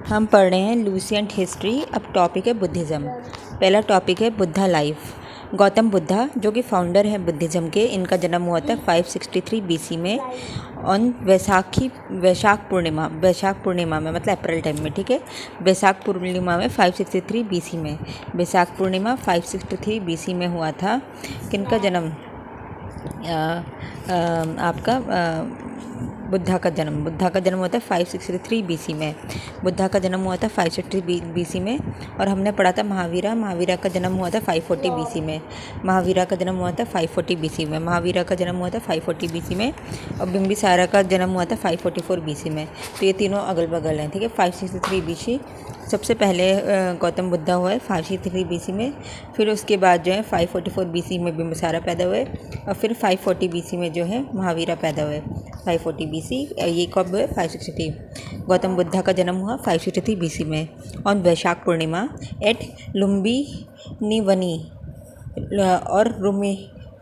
हम पढ़ रहे हैं लूसेंट हिस्ट्री। अब टॉपिक है बुद्धिज़्म। पहला टॉपिक है बुद्धा लाइफ। गौतम बुद्धा जो कि फाउंडर हैं बुद्धिज़्म के, इनका जन्म हुआ था 563 बीसी में ऑन वैशाख पूर्णिमा में, मतलब अप्रैल टाइम में, ठीक है। वैशाख पूर्णिमा में 563 बीसी में, वैशाख पूर्णिमा 563 बीसी में हुआ था। किनका जन्म? आपका बुद्धा का जन्म हुआ था 563 बीसी में। बुद्धा का जन्म हुआ था 563 बीसी में। और हमने पढ़ा था महावीरा का जन्म हुआ था 540 बीसी में। महावीरा का जन्म हुआ था 540 बीसी में। और बिंबिसारा का जन्म हुआ था 544 बीसी में। तो ये तीनों अगल बगल हैं, ठीक है। 563 बीसी सबसे पहले गौतम बुद्धा हुआ है 563 बीसी में। फिर उसके बाद जो है 544 बीसी में बिंबिसारा पैदा हुए, और फिर 540 बीसी में जो है महावीरा पैदा हुए। 540 बीसी, ये कब हुए? 563। गौतम बुद्धा का जन्म हुआ 563 बीसी में ऑन वैशाख पूर्णिमा एट लुम्बिनीवनी और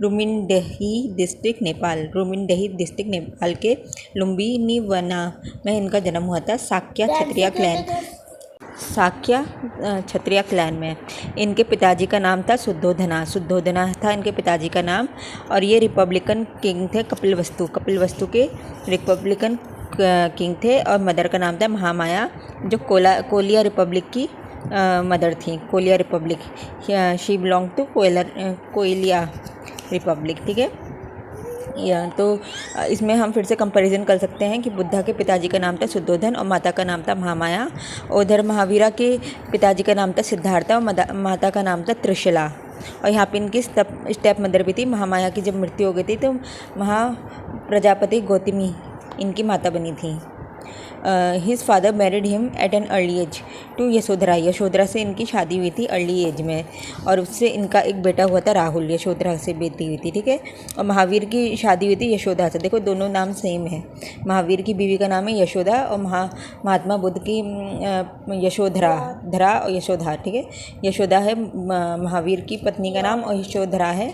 रुमिनडेही डिस्ट्रिक्ट नेपाल के लुम्बिनीवना में इनका जन्म हुआ था। साक्या क्षत्रिय क्लैन में। इनके पिताजी का नाम था शुद्धोधना था इनके पिताजी का नाम। और ये रिपब्लिकन किंग थे, कपिल वस्तु के रिपब्लिकन किंग थे। और मदर का नाम था महामाया, जो कोलिया रिपब्लिक की मदर थी। Koliya republic, she belong to Koliya republic, ठीक है। तो इसमें हम फिर से कंपैरिजन कर सकते हैं कि बुद्धा के पिताजी का नाम था शुद्धोधन और माता का नाम था महामाया। उधर महावीरा के पिताजी का नाम था सिद्धार्था और माता का नाम था त्रिशला। और यहाँ पे इनकी स्टेप मदर भी थी। महामाया की जब मृत्यु हो गई थी तो प्रजापति गौतमी इनकी माता बनी थी। His father married him at an early age to Yashodhara से इनकी शादी हुई थी अर्ली एज में। और उससे इनका एक बेटा हुआ था राहुल, यशोधरा से बेटी हुई थी, ठीक है। और महावीर की शादी हुई थी यशोदा से। देखो दोनों नाम सेम है। महावीर की बीवी का नाम है यशोदा और महात्मा बुद्ध की यशोधरा और यशोधा, ठीक है। यशोदा है महावीर की पत्नी का नाम और यशोधरा है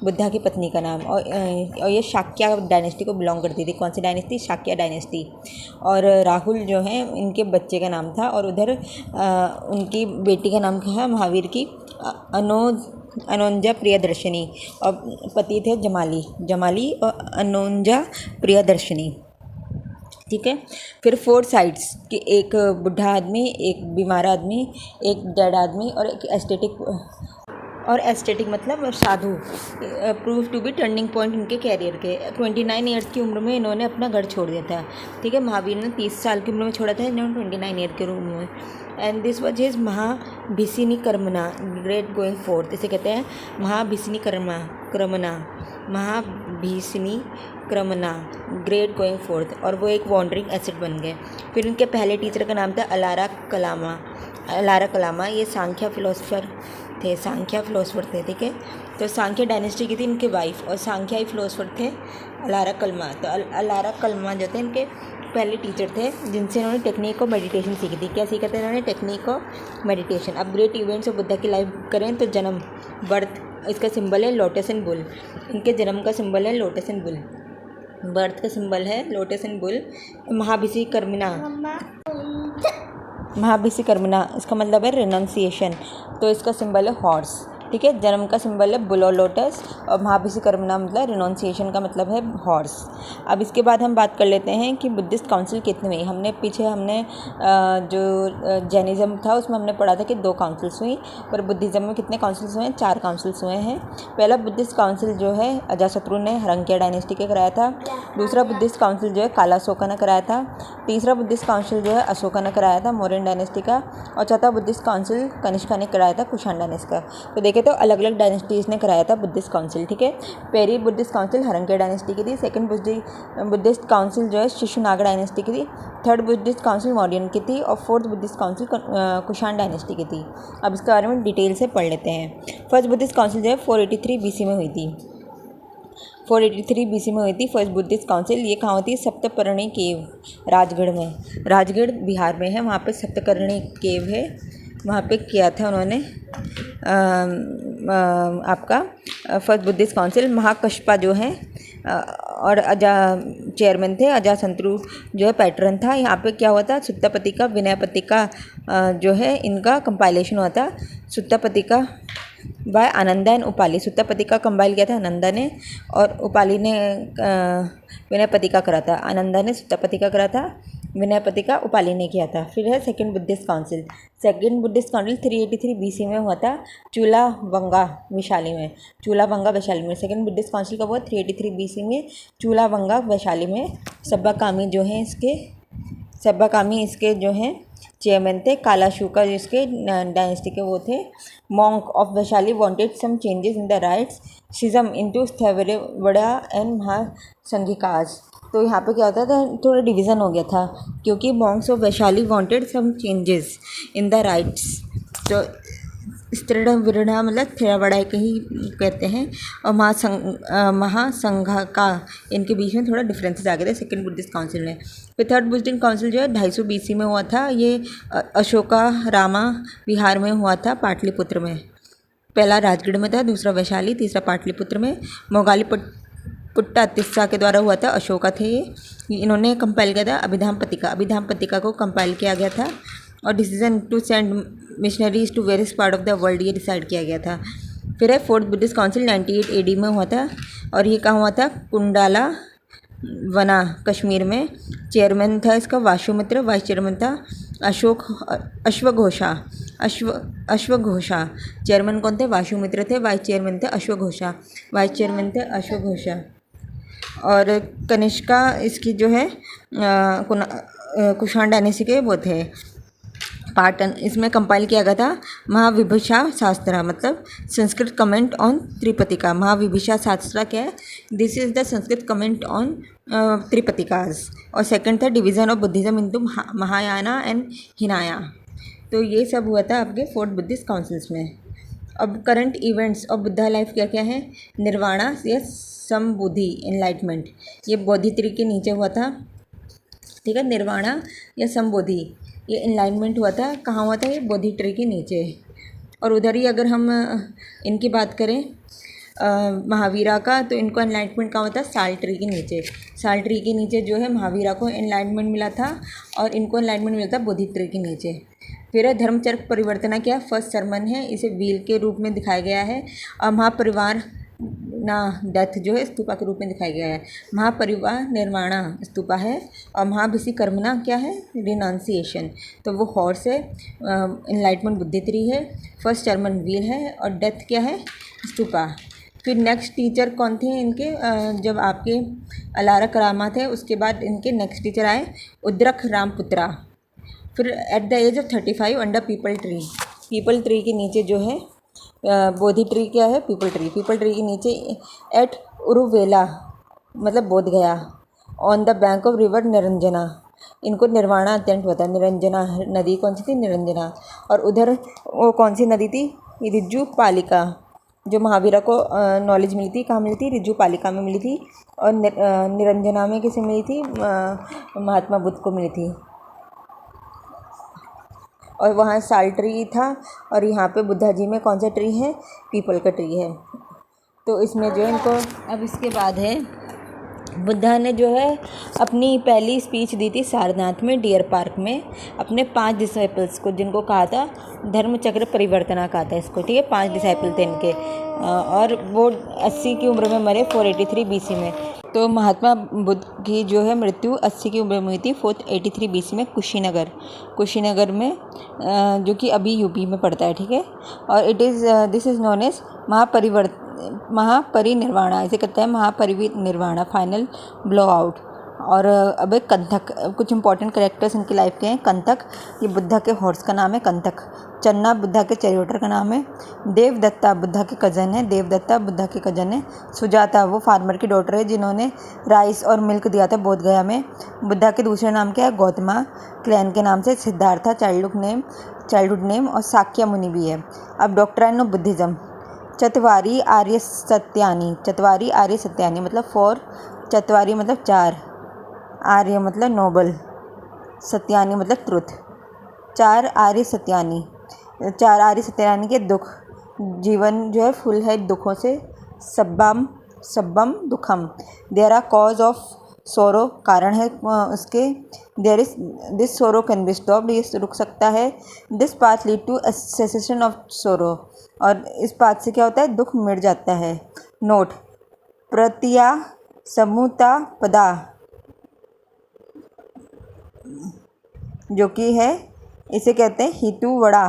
बुद्धा की पत्नी का नाम। और ये शाक्य डायनेस्टी को बिलोंग करती थी। कौन सी डायनेस्टी? शाक्य डायनेस्टी। और राहुल जो है इनके बच्चे का नाम था। और उधर उनकी बेटी का नाम है महावीर की अनोंजा प्रियदर्शनी। और पति थे जमाली और अनोंजा प्रियदर्शनी, ठीक है। फिर 4 साइड्स कि एक बुढ़ा आदमी, एक बीमार आदमी, एक डेड आदमी और एक एस्थेटिक मतलब साधु prove to be turning point इनके कैरियर के। 29 ईयर्स की उम्र में इन्होंने अपना घर छोड़ दिया था, ठीक है। महावीर ने 30 साल की उम्र में छोड़ा था, इन्होंने 29 ईयर के उम्र में। And this was his Mahabhinishkramana great going forth. इसे कहते हैं Mahabhinishkramana great going forth. और वो एक वॉन्डरिंग एसिड बन गए। फिर इनके पहले टीचर का नाम था अलारा कलामा। ये सांख्य फिलोसफर थे, ठीक है। तो सांख्य डायनेस्टी की थी इनके वाइफ, और सांख्याई फिलोसफर थे अलारा कलमा। तो अलारा कलमा जो थे इनके पहले टीचर थे, जिनसे इन्होंने टेक्निक और मेडिटेशन सीखी थी। क्या सीखा था इन्होंने? टेक्निक और मेडिटेशन। अब ग्रेट इवेंट्स ऑफ बुद्धा की लाइफ करें तो जन्म, बर्थ, इसका सिंबल है लोटस एंड बुल। इनके जन्म का सिंबल है लोटस एंड बुल, बर्थ का सिंबल है लोटस एंड बुल। महाभिषि कर्मना इसका मतलब है रिनाउंसिएशन। तो इसका सिंबल है हॉर्स, ठीक है। जन्म का सिंबल है बुल और लोटस, और महाभिषि कर्मना मतलब रिनाउंसिएशन का मतलब है हॉर्स। अब इसके बाद हम बात कर लेते हैं कि बुद्धिस्ट काउंसिल कितने हुई। हमने जो जैनिज़्म था उसमें हमने पढ़ा था कि 2 काउंसिल्स हुई, पर बुद्धिज़्म में कितने काउंसिल्स हुए हैं? 4 काउंसिल्स हुए हैं। पहला बुद्धिस्ट काउंसिल जो है अजातशत्रु ने हरंक्या डायनेस्टी के कराया था। दूसरा बुद्धिस्ट काउंसिल जो है कालाशोका ने कराया था। तीसरा बुद्धिस्ट काउंसिल जो है अशोका ने कराया था, मौर्यन डायनेस्टी का। और चौथा बुद्धिस्ट काउंसिल कनिष्का ने कराया था, कुषाण डायनेस्टी का। तो देखें तो अलग अलग डायनेस्टीज ने कराया था बुद्धिस्ट काउंसिल, ठीक है। पहली बुद्धिस्ट काउंसिल हरंक्या डायनेस्टी की थी। सेकंड बुद्धिस्ट काउंसिल जो है शिशुनागा डायनेस्टी की थी। थर्ड बुद्धिस्ट काउंसिल मौर्यन की थी। और fourth Buddhist council Kushan dynasty की थी। अब इसके बारे में डिटेल से पढ़ लेते हैं। फर्स्ट बुद्धिस्ट काउंसिल जो है 483 बीसी में हुई थी। 483 बीसी में हुई थी फर्स्ट बुद्धिस्ट काउंसिल। ये कहाँ होती है? सप्तपर्णी केव, राजगढ़ बिहार में है। वहाँ पे सप्तपर्णी केव है, वहाँ पे किया था उन्होंने आपका फर्स्ट बुद्धिस्ट काउंसिल। महाकश्यपा जो है और चेयरमैन थे। अजातशत्रु जो है पैटर्न था। यहाँ पे क्या हुआ था, सुत्तापत्तिका विनयपत्तिका जो है इनका कंपाइलेशन हुआ था। Suttapitaka by Ananda and Upali. Suttapitaka compile किया था आनंदा ने और उपाली ने विनयपत्तिका करा था। आनंदा ने सुत्तापत्तिका करा था, विनयपत्तिका उपाली ने किया था। फिर है second Buddhist council. Second Buddhist council 383 BC में हुआ था चूलाबंगा वैशाली में। चूलाबंगा वैशाली में सेकंड बुद्धिस्ट काउंसिल कब हुआ, 383 BC में चूलाबंगा वैशाली में। सब्बाकामी जो हैं इसके जो हैं चेयरमैन थे। कालाशुका जिसके डायनेस्टी के वो थे। Monk of Vaishali wanted some changes in the rights schism into Sthaviravada and Mahasanghikas. तो यहाँ पे क्या होता था, थोड़ा डिवीज़न हो गया था क्योंकि monks of Vaishali wanted some changes in the rites. तो स्त्रीण विरणा मतलब थेरावड़ा के ही कहते हैं। और महासंघ का इनके बीच में थोड़ा डिफरेंसेस आ गए थे सेकंड बुद्धिस्ट काउंसिल में। फिर थर्ड बुद्धिस्ट काउंसिल जो है 250 BC में हुआ था। ये अशोका रामा विहार में हुआ था, पाटलिपुत्र में। पहला राजगढ़ में था, दूसरा वैशाली, तीसरा पाटलिपुत्र में। मोगाली पुट्टा तिस्सा के द्वारा हुआ था, अशोका थे ये। इन्होंने कंपाइल किया था अभिधाम पत्रिका को कंपाइल किया गया था। और decision to send missionaries to various part of the world ये डिसाइड किया गया था। फिर है फोर्थ बुद्धिस्ट काउंसिल 98 AD में हुआ था और ये कहाँ हुआ था, कुंडाला वना कश्मीर में। चेयरमैन था इसका वाशुमित्र, वाइस चेयरमैन था अश्वघोषा। चेयरमैन कौन थे, वाशुमित्र थे। वाइस चेयरमैन थे अश्वघोषा। और कनिष्का इसकी जो है कुषाण डायनेस्टी के वो थे पाटन। इसमें कंपाइल किया गया था महाविभूषा शास्त्र, मतलब संस्कृत कमेंट ऑन त्रिपतिका। महाविभूषा शास्त्र क्या है, this is the Sanskrit comment on Tripitakas. और सेकंड था division of Buddhism into Mahayana and Hinayana. तो ये सब हुआ था आपके फोर्थ बुद्धिस्ट काउंसिल्स में। अब current events of Buddha life क्या क्या है, निर्वाणा या समबुद्धि एनलाइटमेंट, ये बोधि ट्री के नीचे हुआ था, ठीक है। निर्वाणा या समबोधि ये एनलाइटमेंट हुआ था, कहाँ हुआ था, ये बोधि ट्री के नीचे। और उधर ही अगर हम इनकी बात करें महावीरा का, तो इनको एनलाइटमेंट कहाँ हुआ था, साल ट्री के नीचे। साल ट्री के नीचे जो है महावीरा को एनलाइटमेंट मिला था और इनको एनलाइटमेंट मिला था बोधि ट्री के नीचे। फिर है धर्मचर्क परिवर्तना, क्या फर्स्ट सरमन है, इसे व्हील के रूप में दिखाया गया है। और महापरिवार ना डेथ जो है स्तूपा के रूप में दिखाया गया है। महापरिवार निर्वाणा स्तूपा है। और महाभिषि कर्मना क्या है, रिनाउंसिएशन, तो वो हॉर्स है। एनलाइटमेंट बुद्धि ट्री है। फर्स्ट सरमन व्हील है और डेथ क्या है, स्तूपा। फिर नेक्स्ट टीचर कौन थे इनके, जब आपके अलारा करामा थे उसके बाद इनके नेक्स्ट टीचर आए उद्रक रामपुत्रा। फिर at the age of 35 under peepal tree के नीचे जो है बोधि ट्री क्या है, पीपल ट्री के नीचे एट उरुवेला मतलब बोध गया। On the bank of river Niranjana, इनको निर्वाणा अत्यंत हुआ था। निरंजना नदी कौन सी थी, निरंजना। और उधर वो कौन सी नदी थी, रिज्जू पालिका, जो महावीरा को नॉलेज मिली थी, कहाँ मिली थी, रिज्जू पालिका में मिली थी। और निरंजना में किसे मिली थी, महात्मा बुद्ध को मिली थी। और वहाँ साल ट्री था। और यहाँ पे बुद्धा जी में कौन सा ट्री है, पीपल का ट्री है। तो इसमें जो है इनको, अब इसके बाद है बुद्धा ने जो है अपनी पहली स्पीच दी थी सारनाथ में, डियर पार्क में, अपने 5 डिसाइपल्स को, जिनको कहा था धर्मचक्र परिवर्तना कहा था इसको, ठीक है। 5 डिसाइपल थे इनके। और वो 80 की उम्र में मरे 483 BC में। तो महात्मा बुद्ध की जो है मृत्यु 80 की उम्र में हुई थी 483 BC में कुशीनगर में, जो कि अभी यूपी में पड़ता है, ठीक है। और this is known as Mahaparinirvana, इसे कहते हैं महापरिनिर्वाणा, फाइनल ब्लो आउट। और अब एक कंथक, कुछ इंपॉर्टेंट कैरेक्टर्स इनकी लाइफ के हैं। कंथक, ये बुद्धा के हॉर्स का नाम है कंथक। चन्ना बुद्धा के चैरियोटर का नाम है। देवदत्ता बुद्धा के कज़न है। सुजाता वो फार्मर की डॉटर है जिन्होंने राइस और मिल्क दिया था बोधगया में। बुद्धा के दूसरे नाम क्या है, गौतमा, क्लैन के नाम से। Siddhartha childhood name. और साक्य मुनि भी है। अब डॉक्ट्राइन ऑफ बुद्धिज़्म, चत्वारी आर्य सत्यानी मतलब 4, चत्वारी मतलब 4, आर्य मतलब नोबल, सत्यानी मतलब ट्रुथ। 4 आर्य सत्यानी के दुख, जीवन जो है फुल है दुखों से। सब्बाम सब्बम दुखम, देयर आर कॉज ऑफ सोरो, कारण है उसके, there is this sorrow can be stopped, ये रुक सकता है, this path lead to cessation of sorrow, और इस पाथ से क्या होता है, दुख मिट जाता है। नोट, प्रत्या समूता पदा, जो कि है, इसे कहते हैं Hetuvada,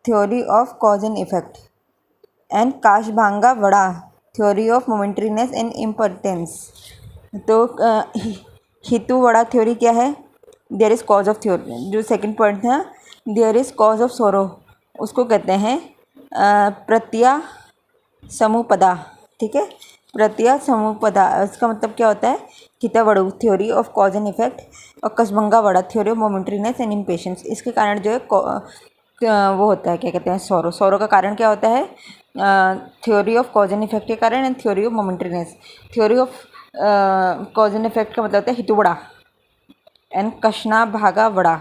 theory of cause and effect, and Kshanabhangavada, theory of momentariness and importance. तो हितु वड़ा थ्योरी क्या है, there is cause of theory, जो सेकंड पॉइंट था, there is cause of sorrow, उसको कहते हैं प्रत्या समुपदा, ठीक है, प्रत्या समुपदा, इसका मतलब क्या होता है, Hetuvada theory of cause and effect, और Kshanabhangavada theory of momentariness and impatience. इसके कारण जो है वो होता है, क्या कहते हैं, सोरो। सोरो का कारण क्या होता है, theory of cause and effect के कारण, and theory of momentariness. Theory of cause and effect का मतलब होता है हितुवड़ा, एंड कशना भागा वड़ा,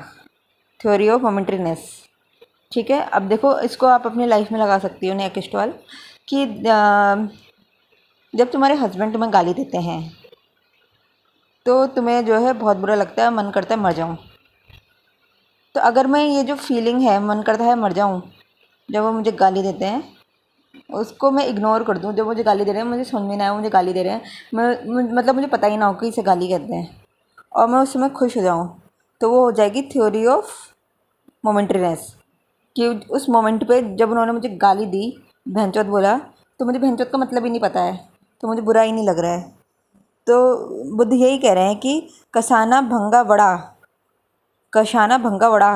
थ्योरी ऑफ मोमेंटरीनेस, ठीक है। अब देखो, इसको आप अपनी लाइफ में लगा सकती हो नेक्स्ट वाल, कि जब तुम्हारे हस्बैंड तुम्हें गाली देते हैं तो तुम्हें जो है बहुत बुरा लगता है, मन करता है मर जाऊँ। तो अगर मैं ये जो फीलिंग है, मन करता है मर जाऊँ, जब वो मुझे गाली देते हैं, उसको मैं इग्नोर कर दूँ, जब मुझे गाली दे रहे हैं, मुझे समझ में ना आए मुझे गाली दे रहे हैं, मतलब मुझे पता ही ना हो कि इसे गाली कहते हैं, और मैं उस समय खुश हो जाऊँ, तो वो हो जाएगी थ्योरी ऑफ मोमेंटरीनेस, कि उस मोमेंट पे जब उन्होंने मुझे गाली दी, भैंचोद बोला, तो मुझे भैंचोद का मतलब ही नहीं पता है, तो मुझे बुरा ही नहीं लग रहा है। तो बुद्ध यही कह रहे हैं कि कसाना भंगा वड़ा, कशाना भंगा वड़ा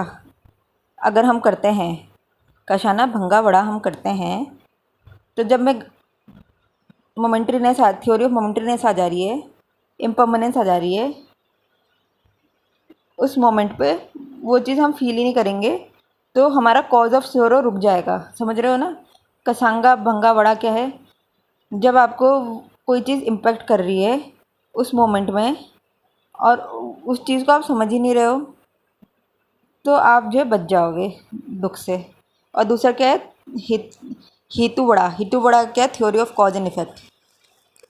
अगर हम करते हैं, कशाना भंगा वड़ा हम करते हैं, तो जब मैं मोमेंटरीनेस थ्योरी ऑफ मोमेंटरीनेस आ जा रही है, इम्परमानेंस आ जा रही है, उस मोमेंट पे वो चीज़ हम फील ही नहीं करेंगे, तो हमारा कॉज ऑफ सोरो रुक जाएगा। समझ रहे हो ना। कसांगा भंगा वड़ा क्या है, जब आपको कोई चीज़ इम्पेक्ट कर रही है उस मोमेंट में, और उस चीज़ को आप समझ ही नहीं रहे हो, तो आप जो है बच जाओगे दुख से। और दूसरा क्या है, हेतु बड़ा, हेतु बड़ा क्या है, theory of cause and effect.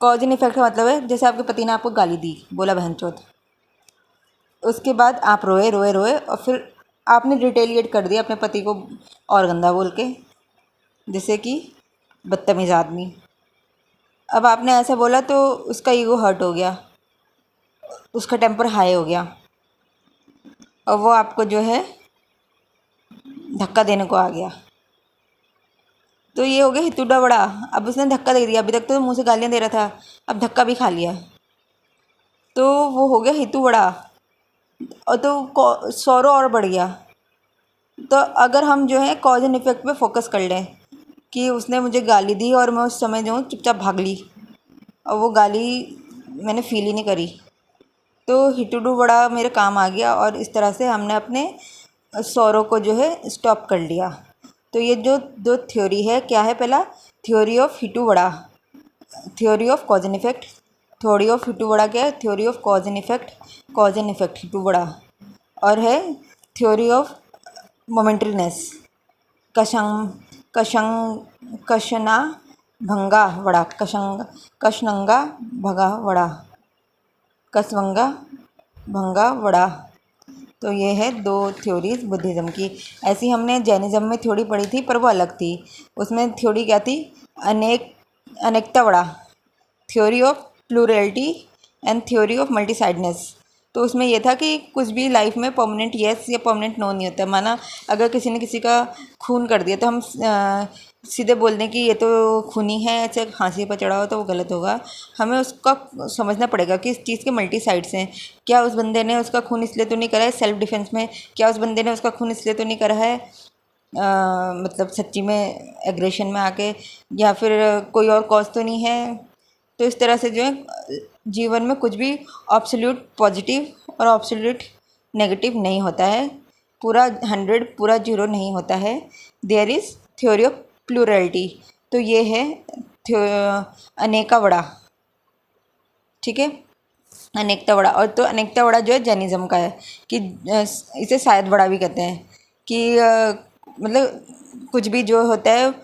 Cause and effect का मतलब है, जैसे आपके पति ने आपको गाली दी, बोला बहनचोद, उसके बाद आप रोए रोए रोए, और फिर आपने रिटेलिएट कर दिया अपने पति को और गंदा बोल के, जैसे कि बदतमीज़ आदमी। अब आपने ऐसा बोला तो उसका ईगो हर्ट हो गया, उसका टेम्पर हाई हो गया, और वो आपको जो है धक्का देने को आ गया। तो ये हो गया हितुड़ा बड़ा। अब उसने धक्का दे दिया, अभी तक तो मुँह से गालियाँ दे रहा था, अब धक्का भी खा लिया, तो वो हो गया हितु बड़ा, और तो सौरो और बढ़ गया। तो अगर हम जो है कॉज एंड इफेक्ट पे फोकस कर लें, कि उसने मुझे गाली दी और मैं उस समय जो हूँ चुपचाप भाग ली, और वो गाली मैंने फील ही नहीं करी, तो हिटुडू बड़ा मेरे काम आ गया, और इस तरह से हमने अपने सौरों को जो है स्टॉप कर लिया। तो ये जो दो थ्योरी है, क्या है, पहला थ्योरी ऑफ हिटू बड़ा, theory of cause and effect. Theory of हिटू बड़ा क्या है, theory of cause and effect, cause and effect हिटू बड़ा। और है थ्योरी ऑफ मोमेंटरीनेस, कशंग कशंग कशना भंगा वड़ा, कशनंगा भगा वड़ा, कसवंगा भंगा वड़ा। तो ये है दो थ्योरीज बुद्धिज़्म की। ऐसी हमने जैनिज़्म में थ्योरी पढ़ी थी, पर वो अलग थी। उसमें थ्योरी क्या थी, अनेकता vada, theory of plurality and theory of multi sightedness. तो उसमें यह था कि कुछ भी लाइफ में परमानेंट येस या परमानेंट नो नहीं होता। माना अगर किसी ने किसी का खून कर दिया, तो हम सीधे बोल दें कि ये तो खूनी है, ऐसे फांसी पर चढ़ा हो, तो वो गलत होगा। हमें उसका समझना पड़ेगा कि इस चीज़ के मल्टी साइड्स हैं। क्या उस बंदे ने उसका खून इसलिए तो नहीं करा है सेल्फ डिफेंस में, क्या उस बंदे ने उसका खून इसलिए तो नहीं करा है मतलब सच्ची में एग्रेशन में आके, या फिर कोई और कॉज तो नहीं है। तो इस तरह से जो है जीवन में कुछ भी एब्सोल्यूट पॉजिटिव और एब्सोल्यूट नेगेटिव नहीं होता है, पूरा 100 पूरा 0 नहीं होता है। There is theory of plurality. तो ये है अनेका वड़ा, ठीक है, अनेकता वड़ा। और तो अनेकता वड़ा जो है जैनिज़्म का है, कि इसे शायद वड़ा भी कहते हैं, कि मतलब कुछ भी जो होता है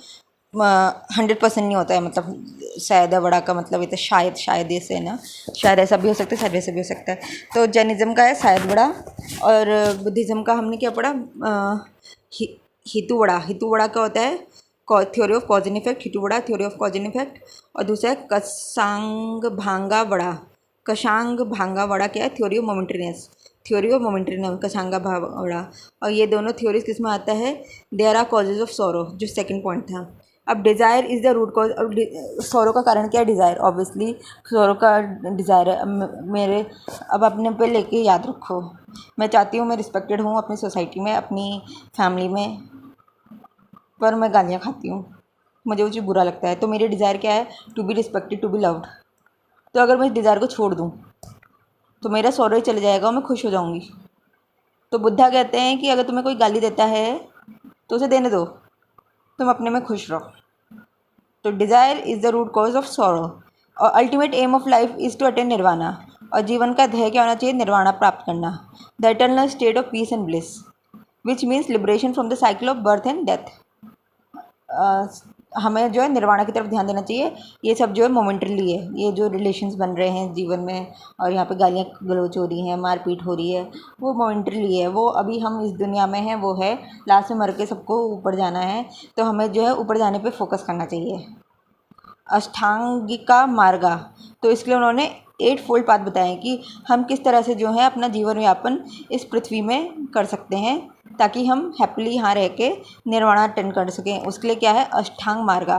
100% नहीं होता है, मतलब शायद है बड़ा का मतलब ये तो शायद ऐसे है ना, शायद ऐसा भी हो सकता है, शायद वैसे भी हो सकता है। तो जैनिज़्म का है शायद बड़ा, और बुद्धिज़्म का हमने क्या पढ़ा, हितु बड़ा का होता है theory of cause and effect, हितु बड़ा theory of cause and effect. और दूसरा है कशांग भांगा बड़ा क्या है, थ्योरी ऑफ मोमेंटेरियस कशांगा बड़ा। और ये दोनों थ्योरीज किस में आता है, देयर आर कॉजेज ऑफ सोरो, जो सेकंड पॉइंट था। अब desire is the root cause, अब सोरो का कारण क्या है, डिज़ायर, ऑब्वियसली सोरो का डिज़ायर है। मेरे अब अपने पे लेके याद रखो, मैं चाहती हूँ मैं रिस्पेक्टेड हूँ अपनी सोसाइटी में, अपनी फैमिली में, पर मैं गालियाँ खाती हूँ, मुझे वो चीज़ बुरा लगता है। तो मेरी डिज़ायर क्या है, to be respected, to be loved. तो अगर मैं इस डिज़ायर को छोड़ दूँ तो मेरा सौरव ही चले जाएगा और मैं खुश हो जाऊँगी। तो बुद्धा कहते हैं कि अगर तुम्हें कोई गाली देता है तो उसे देने दो, तुम अपने में खुश रहो। तो desire is the root cause of sorrow, और ultimate aim of life is to attain nirvana. और जीवन का ध्येय क्या होना चाहिए, निर्वाणा प्राप्त करना, the eternal state of peace and bliss, which means liberation from the cycle of birth and death. हमें जो है निर्वाणा की तरफ ध्यान देना चाहिए। ये सब जो है मोमेंटरली है, ये जो रिलेशंस बन रहे हैं जीवन में, और यहाँ पे गालियाँ गलौच हो रही हैं, मारपीट हो रही है, वो मोमेंटरली है। वो अभी हम इस दुनिया में हैं, वो है, लास्ट में मर के सबको ऊपर जाना है। तो हमें जो है ऊपर जाने पे फोकस करना चाहिए। अष्टांगिका मार्गा, तो इसके लिए उन्होंने 8 फोल्ड पाथ बताए कि हम किस तरह से जो है अपना जीवन यापन इस पृथ्वी में कर सकते हैं, ताकि हम हैप्पीली यहाँ रह के निर्वाणा अटेंड कर सकें। उसके लिए क्या है, अष्टांग मार्गा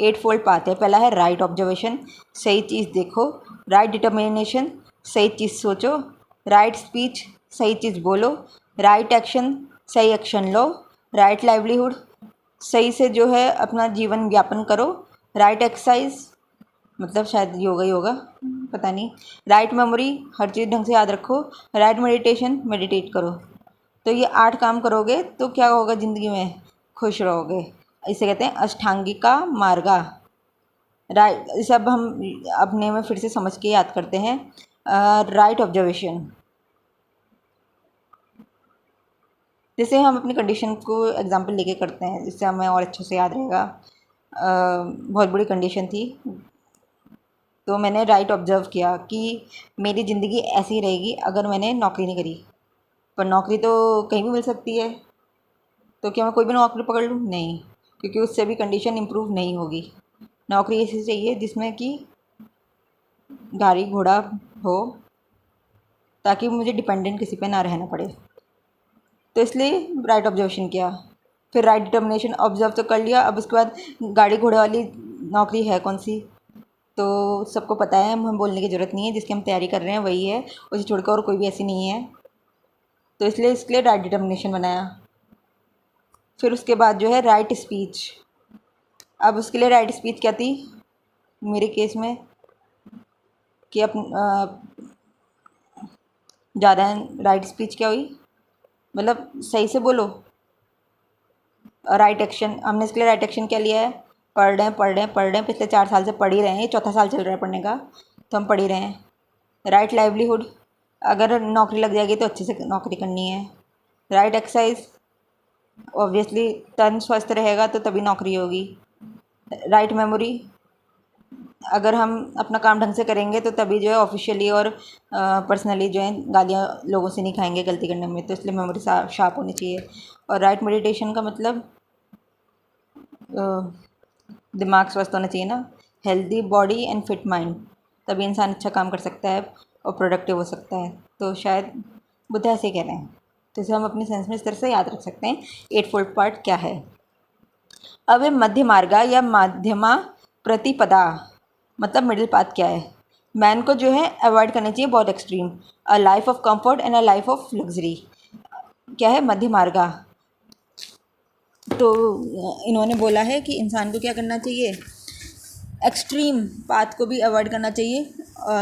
8 फोल्ड पाथ है। पहला है राइट ऑब्जर्वेशन, सही चीज़ देखो, राइट डिटर्मिनेशन, सही चीज़ सोचो, राइट स्पीच, सही चीज़ बोलो, राइट एक्शन, सही एक्शन लो, राइट लाइवलीहुड, सही से जो है अपना जीवन यापन करो, राइट एक्सरसाइज, मतलब शायद योगा ही होगा, पता नहीं, राइट मेमोरी, हर चीज़ ढंग से याद रखो, राइट मेडिटेशन, मेडिटेट करो। तो ये 8 काम करोगे तो क्या होगा, ज़िंदगी में खुश रहोगे। इसे कहते हैं अष्टांगिका मार्गा। राइट, इसे अब हम अपने में फिर से समझ के याद करते हैं। राइट ऑब्जर्वेशन, जैसे हम अपनी कंडीशन को एग्जांपल लेके करते हैं, जिससे हमें और अच्छे से याद रहेगा। बहुत बड़ी कंडीशन थी, तो मैंने राइट ऑब्जर्व किया कि मेरी ज़िंदगी ऐसी रहेगी अगर मैंने नौकरी नहीं करी। पर नौकरी तो कहीं भी मिल सकती है, तो क्या मैं कोई भी नौकरी पकड़ लूँ, नहीं, क्योंकि उससे भी कंडीशन इम्प्रूव नहीं होगी। नौकरी ऐसी चाहिए जिसमें कि गाड़ी घोड़ा हो, ताकि मुझे डिपेंडेंट किसी पे ना रहना पड़े। तो इसलिए राइट ऑब्जर्वेशन किया, फिर राइट डिटर्मिनेशन, ऑब्जर्व तो कर लिया। अब उसके बाद गाड़ी घोड़े वाली नौकरी है कौन सी, तो सबको पता है, हमें बोलने की ज़रूरत नहीं है, जिसकी हम तैयारी कर रहे हैं वही है, उसे छोड़कर और कोई भी ऐसी नहीं है। तो इसलिए इसके लिए राइट डिटर्मिनेशन बनाया। फिर उसके बाद जो है राइट स्पीच। अब उसके लिए राइट स्पीच क्या थी मेरे केस में, कि ज़्यादा राइट स्पीच क्या हुई, मतलब सही से बोलो। राइट एक्शन, हमने इसके लिए राइट एक्शन क्या लिया है, पढ़ रहे हैं, पिछले 4 साल से पढ़ ही रहे हैं, ये चौथा साल चल रहा है पढ़ने का, तो हम पढ़ ही रहे हैं। राइट लाइवलीहुड, अगर नौकरी लग जाएगी तो अच्छे से नौकरी करनी है। राइट एक्सरसाइज, ऑब्वियसली तन स्वस्थ रहेगा तो तभी नौकरी होगी। राइट मेमोरी, अगर हम अपना काम ढंग से करेंगे तो तभी जो है ऑफिशियली और पर्सनली जो है गालियाँ लोगों से नहीं खाएंगे गलती करने में, तो इसलिए मेमोरी शार्प होनी चाहिए। और राइट मेडिटेशन का मतलब दिमाग स्वस्थ होना चाहिए ना, healthy body and fit mind, तभी इंसान अच्छा काम कर सकता है और प्रोडक्टिव हो सकता है। तो शायद बुद्ध ऐसे कह रहे हैं, तो इसे हम अपने सेंस में इस तरह से याद रख सकते हैं। 8 फोल्ड पार्ट क्या है। अब ये मध्य मार्गा या माध्यमा प्रतिपदा, मतलब मिडिल पाथ क्या है। मैन को जो है अवॉइड करना चाहिए बहुत extreme, a life of comfort and a life of luxury. क्या है मध्य मार्गा, तो इन्होंने बोला है कि इंसान को क्या करना चाहिए, एक्सट्रीम पाथ को भी अवॉइड करना चाहिए,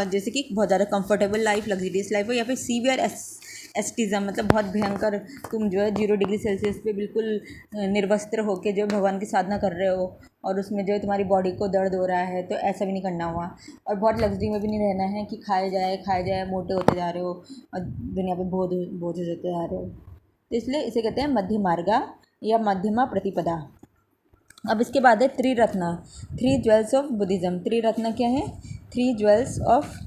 जैसे कि बहुत ज़्यादा कंफर्टेबल लाइफ, लग्जरियस लाइफ हो, या फिर सीवियर एस्टिज़म, मतलब बहुत भयंकर, तुम जो है 0 डिग्री सेल्सियस पे बिल्कुल निर्वस्त्र होकर जो भगवान की साधना कर रहे हो, और उसमें जो है तुम्हारी बॉडी को दर्द हो रहा है, तो ऐसा भी नहीं करना हुआ। और बहुत लग्जरी में भी नहीं रहना है कि खाए जाए मोटे होते जा रहे हो और दुनिया पे बोझ होते जा रहे हो। तो इसलिए इसे कहते हैं मध्य मार्गा या मध्यमा प्रतिपदा। अब इसके बाद है Triratna, three jewels of Buddhism. Triratna क्या है? Three jewels of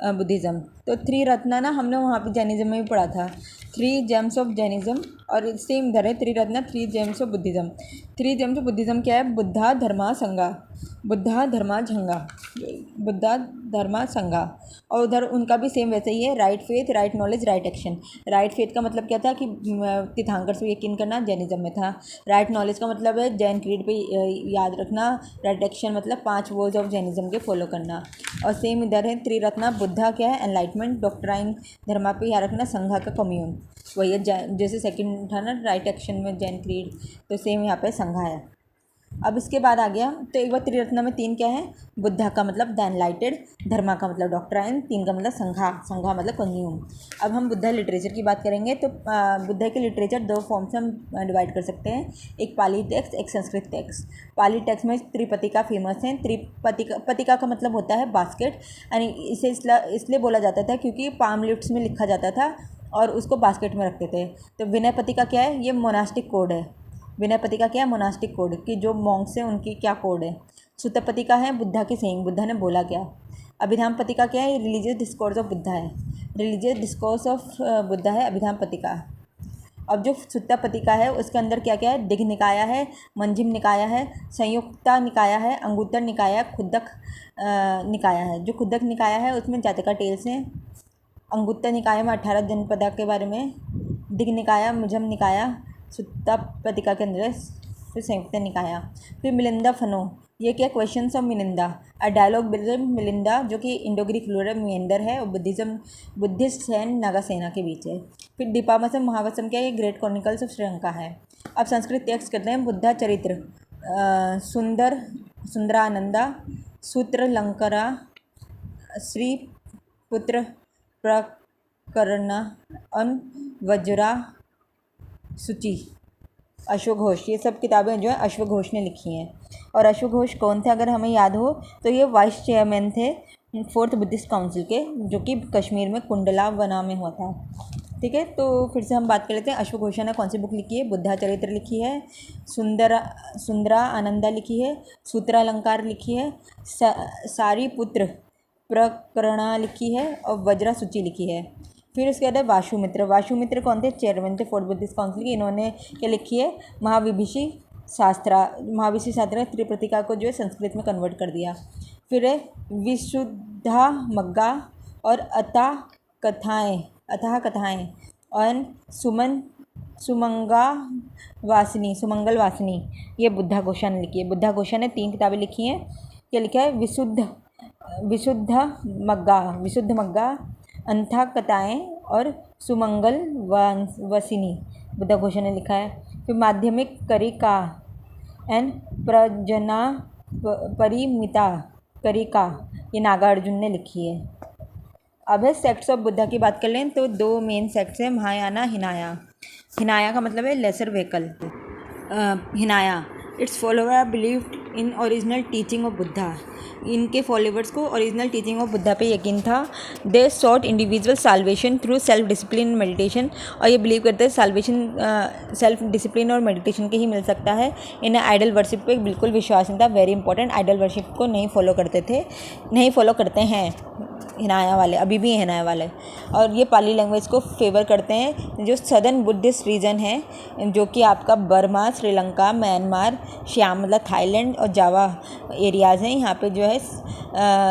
Buddhism. तो त्रिरत्ना ना हमने वहाँ पे जैनिज़्म में भी पढ़ा था, थ्री जेम्स ऑफ जैनिज़्म, और सेम इधर है Triratna, three gems of Buddhism. Three gems of Buddhism क्या है? बुद्धा, धर्मा, संघा। बुद्धा, धर्मा, झंगा, बुद्धा, धर्मा, संघा। और उधर उनका भी सेम वैसे ही है, right faith, right knowledge, right action. Right faith का मतलब क्या था कि तीर्थंकर से यकीन करना, जैनिज़्म में था। राइट नॉलेज का मतलब है जैन क्रीड पे याद रखना। राइट एक्शन मतलब 5 वोल्स ऑफ जैनिज़्म के फॉलो करना। और सेम इधर है त्रिरत्ना, बुद्धा क्या है? एनलाइटमेंट, डॉक्ट्राइन, धर्मा पे याद रखना, संघा का कम्यून। वही है जैसे सेकंड था ना राइट एक्शन में जैन क्रीड, तो सेम यहाँ पे संघा है। अब इसके बाद आ गया, तो एक बार त्रिरत्ना में 3 क्या है? बुद्धा का मतलब द एनलाइटेड, धर्मा का मतलब डॉक्ट्राइन, 3 का मतलब संघा, संघा मतलब कन्ज्यूम। अब हम बुद्धा लिटरेचर की बात करेंगे, तो बुद्धा के लिटरेचर 2 फॉर्म से हम डिवाइड कर सकते हैं, एक पाली टेक्स्ट, एक संस्कृत टेक्स्ट। पाली टेक्स्ट में त्रिपतिका फेमस है। पतिका का मतलब होता है बास्केट, यानी इसे इसलिए बोला जाता था क्योंकि पाम लीव्स में लिखा जाता था और उसको बास्केट में रखते थे। तो विनय पतिका क्या है? ये मोनास्टिक कोड है। विनय पतिका क्या है? मोनास्टिक कोड, कि जो मॉन्क्स हैं उनकी क्या कोड है। सुत्त पतिका है बुद्धा की सेइंग, बुद्धा ने बोला क्या। अभिधाम पतिका क्या है? रिलीजियस डिस्कोर्स ऑफ बुद्धा है, रिलीजियस डिस्कोर्स ऑफ बुद्धा है अभिधाम पतिका। अब जो सुत्ता पतिका है उसके अंदर क्या क्या है? दिघ निकाया है, मंजिम निकाया है, संयुक्ता निकाया है, अंगुत्तर निकाया, खुद्दक निकाया है। जो खुद्दक निकाया है उसमें जातका टेल्स हैं। अंगुत्तर निकाय में 18 जनपदा के बारे में। दिघ निकाया, मुझम निकाया, सुत्ता पतिका के अंदर। फिर संयुक्त निकाया। फिर मिलिंदा फनो, ये क्या? Questions of Milinda, a dialogue between Milinda जो कि इंडो ग्रीक रूलर मेंडर है और बुद्धिस्ट एंड नागासेना के बीच है। फिर दीपावसम महावसम क्या है? ये ग्रेट क्रॉनिकल्स ऑफ श्रीलंका है। अब संस्कृत टेक्स्ट करते हैं। बुद्धा चरित्र, सुंदरानंदा, सूत्र लंकरा, श्री पुत्र प्रकरणा, अन वज्रा सूची, अश्वघोष, ये सब किताबें जो है अश्वघोष ने लिखी हैं। और अश्वघोष कौन थे अगर हमें याद हो तो ये वाइस चेयरमैन थे 4th बुद्धिस्ट काउंसिल के, जो कि कश्मीर में कुंडला वना में हुआ था। ठीक है, तो फिर से हम बात कर लेते हैं। अश्वघोष ने कौन सी बुक लिखी है? बुद्धा चरित्र लिखी है, सुंदरा आनंदा लिखी है, सूत्रालंकार लिखी है, सारी पुत्र प्रकरणा लिखी है और वज्रा सूची लिखी है। फिर उसके बाद वाशुमित्र। वाशुमित्र कौन थे? चेयरमैन थे 4th बुद्धिस्ट काउंसिल के। इन्होंने क्या लिखी है? महाविभीषी शास्त्रा त्रिपतिका को जो है संस्कृत में कन्वर्ट कर दिया। फिर है विशुद्धा मग्गा और अतः कथाएँ और सुमंगल वासिनी, ये बुद्धा घोषा ने लिखी है। बुद्धा घोषा ने 3 किताबें लिखी हैं। क्या लिखा है? विशुद्ध मग्गा, अंथा कथाएँ और सुमंगल वसिनी, बुद्धा घोषा ने लिखा है। फिर माध्यमिक करिका एंड प्रजना परिमिता करिका, ये नागार्जुन ने लिखी है। अब है सेक्ट्स ऑफ बुद्धा की बात कर लें तो 2 मेन सेक्ट्स हैं, महायाना, हिनाया। हिनाया का मतलब है lesser vehicle. Hinayana, its follower believed in original teaching of Buddha. इनके फॉलोवर्स को ओरिजिनल टीचिंग ऑफ बुद्धा पे यकीन था। They sought individual salvation through self discipline meditation, और ये बिलीव करते हैं साल्वेशन सेल्फ डिसिप्लिन और मेडिटेशन के ही मिल सकता है। इन्हें आइडल वर्शिप पे बिल्कुल विश्वास नहीं था। वेरी इंपॉर्टेंट, आइडल वर्शिप को नहीं फॉलो करते हैं हिनाया वाले, अभी भी हिनाया वाले। और ये पाली लैंग्वेज को फेवर करते हैं। जो सदर्न बुद्धिस्ट रीजन है जो कि आपका बर्मा, श्रीलंका, म्यांमार, श्याम मतलब थाईलैंड और जावा एरियाज़ हैं, यहाँ पे जो है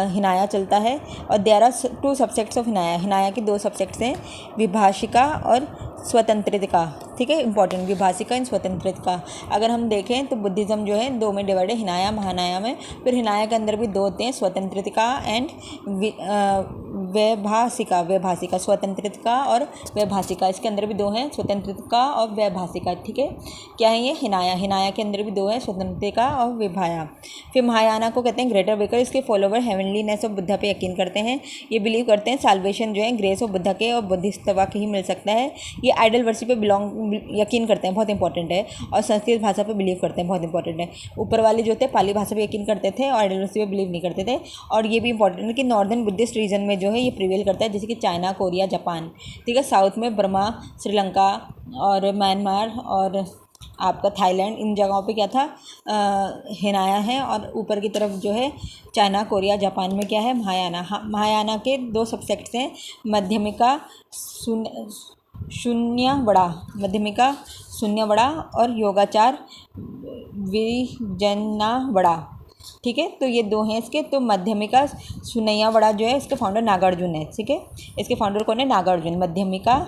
हिनाया चलता है। और देयर आर 2 सबसेक्ट्स ऑफ हिनाया। हिनाया के 2 सबसेक्ट्स हैं, विभाषिका और स्वतंत्रिका। ठीक है, इंपॉर्टेंट, विभाषिका एंड स्वतंत्रिका। अगर हम देखें तो बुद्धिज़्म जो है 2 में डिवाइड है, हिनाया महानाया में। फिर हिनाया के अंदर भी 2 होते हैं, स्वतंत्रिका एंड वैभाषिका, स्वतंत्रिका और वैभाषिका। इसके अंदर भी 2 हैं, स्वतंत्रिका और वैभाषिका। ठीक है, क्या है ये? हिनाया के अंदर भी 2 है, स्वतंत्रिका और विभाया। फिर महायाना को कहते हैं ग्रेटर वेकर। इसके फॉलोवर हेवनलीनेस ऑफ बुद्धा पे यकीन करते हैं। ये बिलीव करते हैं साल्वेशन जो है ग्रेस ऑफ बुद्धा के और बुद्धिस्तवा के ही मिल सकता है। ये आइडल वर्शिप पे यकीन करते हैं, बहुत इंपॉर्टेंट है। और संस्कृत भाषा पे बिलीव करते हैं, बहुत इंपॉर्टेंट है। ऊपर वाले जो थे पाली भाषा पे यकीन करते थे और आइडल वर्शिप पे बिलीव नहीं करते थे। और ये भी इंपॉर्टेंट है कि नॉर्दर्न बुद्धिस्ट रीजन में जो है ये प्रिवेल करता है, जैसे कि चाइना, कोरिया, जापान। ठीक है, साउथ में बर्मा, श्रीलंका और म्यांमार और आपका थाईलैंड, इन जगहों पे क्या था, हिनाया है। और ऊपर की तरफ जो है चाइना, कोरिया, जापान में क्या है, महायाना। महायाना के 2 सबसेक्ट्स हैं, मध्यमिका शून्यवड़ा, मध्यमिका शून्यवड़ा और योगाचार विजनावड़ा। ठीक है, तो ये 2 हैं इसके। तो मध्यमिका सुनैयावड़ा जो है, इसके फाउंडर नागार्जुन है। ठीक है, इसके फाउंडर कौन है, नागार्जुन। मध्यमिका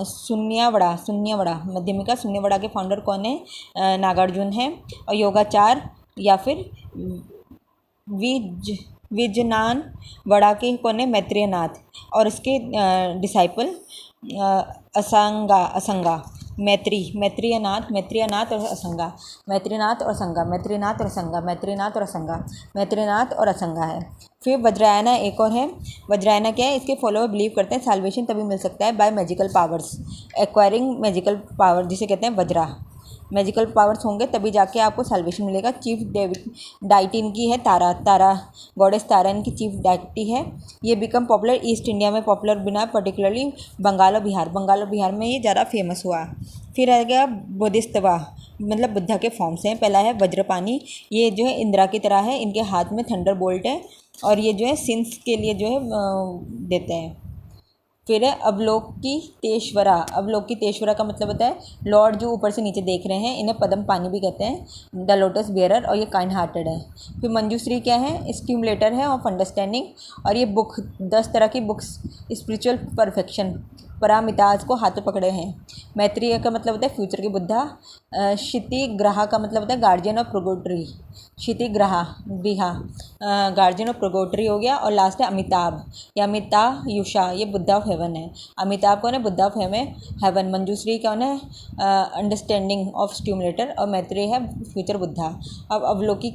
शून्यवड़ा, मध्यमिका शून्यवड़ा के फाउंडर कौन है, नागार्जुन है। और योगाचार या फिर विजनान वड़ा के कौन है, मैत्रेयनाथ। और इसके डिसाइपल असंगा, मैत्रेयनाथ और असंगा है। फिर वज्रायना एक और है। वज्रायना क्या है, इसके फॉलोअर बिलीव करते हैं साल्वेशन तभी मिल सकता है by magical powers, acquiring magical power, जिसे कहते हैं वज्रा। मैजिकल पावर्स होंगे तभी जाके आपको साल्वेशन मिलेगा। चीफ डाइटी इनकी है तारा, गॉडेस तारा इनकी चीफ डाइटी है। ये बिकम पॉपुलर ईस्ट इंडिया में, पॉपुलर बिना पर्टिकुलरली बंगाल और बिहार में ये ज़्यादा फेमस हुआ। फिर आ गया बोधिसत्वा, मतलब बुद्धा के फॉर्म्स हैं। पहला है वज्रपानी, ये जो है इंदिरा की तरह है, इनके हाथ में थंडर बोल्ट है और ये जो है सिंस के लिए जो है देते हैं। फिर है अवलोकितेश्वरा का मतलब होता है लॉर्ड जो ऊपर से नीचे देख रहे हैं, इन्हें पद्म पानी भी कहते हैं, द लोटस बियरर, और ये काइंड हार्टेड है। फिर मंजूश्री क्या है, स्टिमुलेटर है ऑफ अंडरस्टैंडिंग, और ये बुक 10 तरह की बुक्स स्पिरिचुअल परफेक्शन परामिताज को हाथ पकड़े हैं। मैत्रेय का मतलब होता है फ्यूचर के बुद्धा। क्षितिग्राहा का मतलब होता है गार्जियन ऑफ प्रोगोटरी, क्षितिग्राहा गार्जियन ऑफ प्रोगोटरी हो गया। और लास्ट है अमिताभ या अमितायुषा, ये बुद्धा ऑफ हेवन है। अमिताभ कौन है, बुद्धा ऑफ हेवन। मंजूश्री कौन है, अंडरस्टैंडिंग ऑफ स्टिमुलेटर। और मैत्रेय है फ्यूचर बुद्धा। अब अवलोकी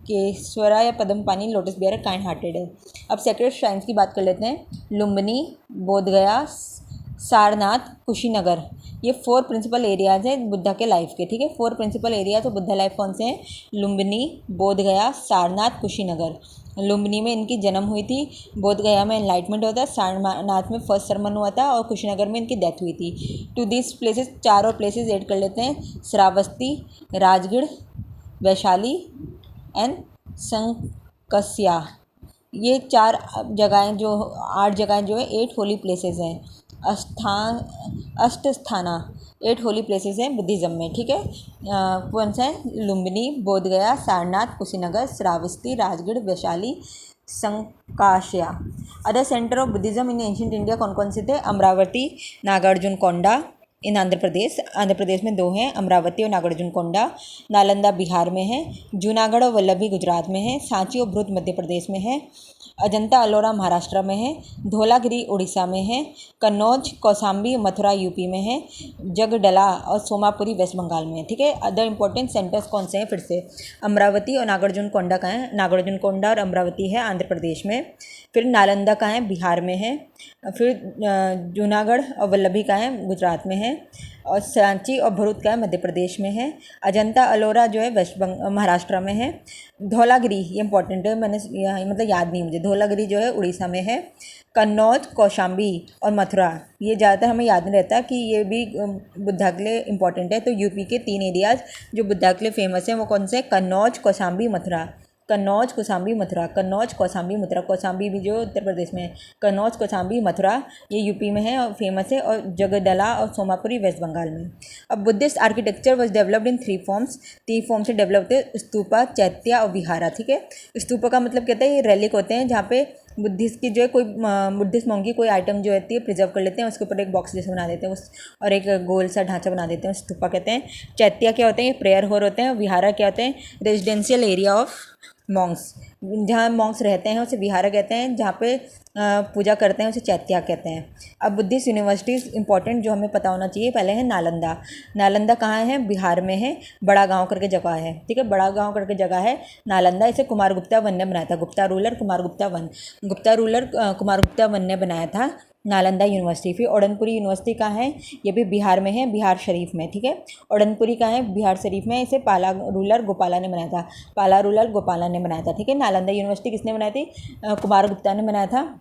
केश्वरा या पद्म पानी लोटस बियर काइंड हार्टेड है। अब सेक्रेड श्राइन्स की बात कर लेते हैं। लुम्बिनी, बोधगया, सारनाथ, कुशीनगर, ये 4 प्रिंसिपल एरियाज़ हैं बुद्धा के लाइफ के। ठीक है, 4 प्रिंसिपल एरियाज तो बुद्धा लाइफ कौन से हैं, लुम्बिनी, बोधगया, सारनाथ, कुशीनगर। लुम्बिनी में इनकी जन्म हुई थी, बोधगया में एनलाइटमेंट हुआ था, सारनाथ में फर्स्ट सरमन हुआ था और कुशीनगर में इनकी डेथ हुई थी। टू दिस प्लेसेस 4 और प्लेसेस ऐड कर लेते हैं, श्रावस्ती, राजगढ़, वैशाली एंड संकस्या। ये 4 जगहें जो 8 जगहें जो है 8 होली प्लेसेस हैं। अष्टस्थाना 8 होली प्लेसेस हैं बुद्धिज़्म में। ठीक है, कौन सा है, Lumbini, Bodhgaya, Sarnath, Kushinagar, Shravasti, Rajgarh, Vaishali, Sankasya. Other centre of Buddhism in ancient India कौन कौन से थे, अमरावती, नागार्जुन कोंडा इन आंध्र प्रदेश में 2 हैं, अमरावती और नागार्जुन कोंडा। नालंदा बिहार में है, जूनागढ़ और वल्लभी गुजरात में है, सांची और भ्रुच मध्य प्रदेश में है, अजंता अलोरा महाराष्ट्र में है, धौलागिरी उड़ीसा में है, कन्नौज, कौसाम्बी, मथुरा यूपी में है, जगडला और सोमापुरी वेस्ट बंगाल में है। ठीक है, अदर इंपॉर्टेंट सेंटर्स कौन से हैं, फिर से अमरावती और नागार्जुन कोंडा का है, नागार्जुन कोंडा और अमरावती है आंध्र प्रदेश में। फिर नालंदा का है, बिहार में है। फिर जूनागढ़ और वल्लभी का है, गुजरात में है। और सांची और भरूच का है, मध्य प्रदेश में है। अजंता अलोरा जो है महाराष्ट्र में है। धौलागिरी, ये इंपॉर्टेंट है, मैंने मतलब याद नहीं मुझे, धौलागिरी जो है उड़ीसा में है। कन्नौज, कौशाम्बी और मथुरा, ये ज़्यादातर हमें याद नहीं रहता कि ये भी बुद्धा के लिए इंपॉर्टेंट है। तो यूपी के 3 एरियाज़ जो बुद्धा के लिए फेमस हैं वो कौन से, कन्नौज, कौशाम्बी, मथुरा। कन्नौज, कौशाम्बी, मथुरा, कन्नौज, कौशाम्बी, मथुरा। कौशाम्बी भी जो उत्तर प्रदेश में है, कन्नौज, कौशाम्बी, मथुरा, ये यूपी में है और फेमस है। और जगदला और सोमापुरी वेस्ट बंगाल में। अब Buddhist architecture was developed in 3 forms, 3 form से डेवलप होते हैं, स्तूपा, चैत्य और विहारा। ठीक है, स्तूपा का मतलब कहते हैं ये रेलिक होते हैं जहाँ पे बुद्धिस्ट की जो है कोई बुद्धिस्ट मॉन्क की कोई आइटम जो रहती है प्रिजर्व कर लेते हैं, उसके ऊपर एक बॉक्स जैसे बना देते हैं उस, और एक गोल सा ढांचा बना देते हैं, स्तूपा कहते हैं। चैत्य क्या होते हैं, ये प्रेयर हॉल होते हैं। विहारा क्या होते हैं, रेजिडेंशियल एरिया ऑफ मॉन्क्स, जहाँ मॉन्क्स रहते हैं उसे विहारा कहते हैं, जहाँ पे पूजा करते हैं उसे चैत्या कहते हैं। अब बुद्धिस्ट यूनिवर्सिटीज़ इंपॉर्टेंट जो हमें पता होना चाहिए, पहले है नालंदा। नालंदा कहाँ है, बिहार में है, बड़ा गांव करके जगह है। ठीक है, बड़ा गांव करके जगह है नालंदा। इसे कुमारगुप्ता वन ने बनाया था, गुप्ता रूलर कुमारगुप्ता वन ने बनाया था नालंदा यूनिवर्सिटी। फिर ओडनपुरी यूनिवर्सिटी कहाँ है, ये भी बिहार में है, बिहार शरीफ में। ठीक है, ओडनपुरी कहाँ है, बिहार शरीफ में। इसे पाला रूलर गोपाला ने बनाया था, ठीक है। नालंदा यूनिवर्सिटी किसने बनाई थी, कुमारगुप्ता ने बनाया था।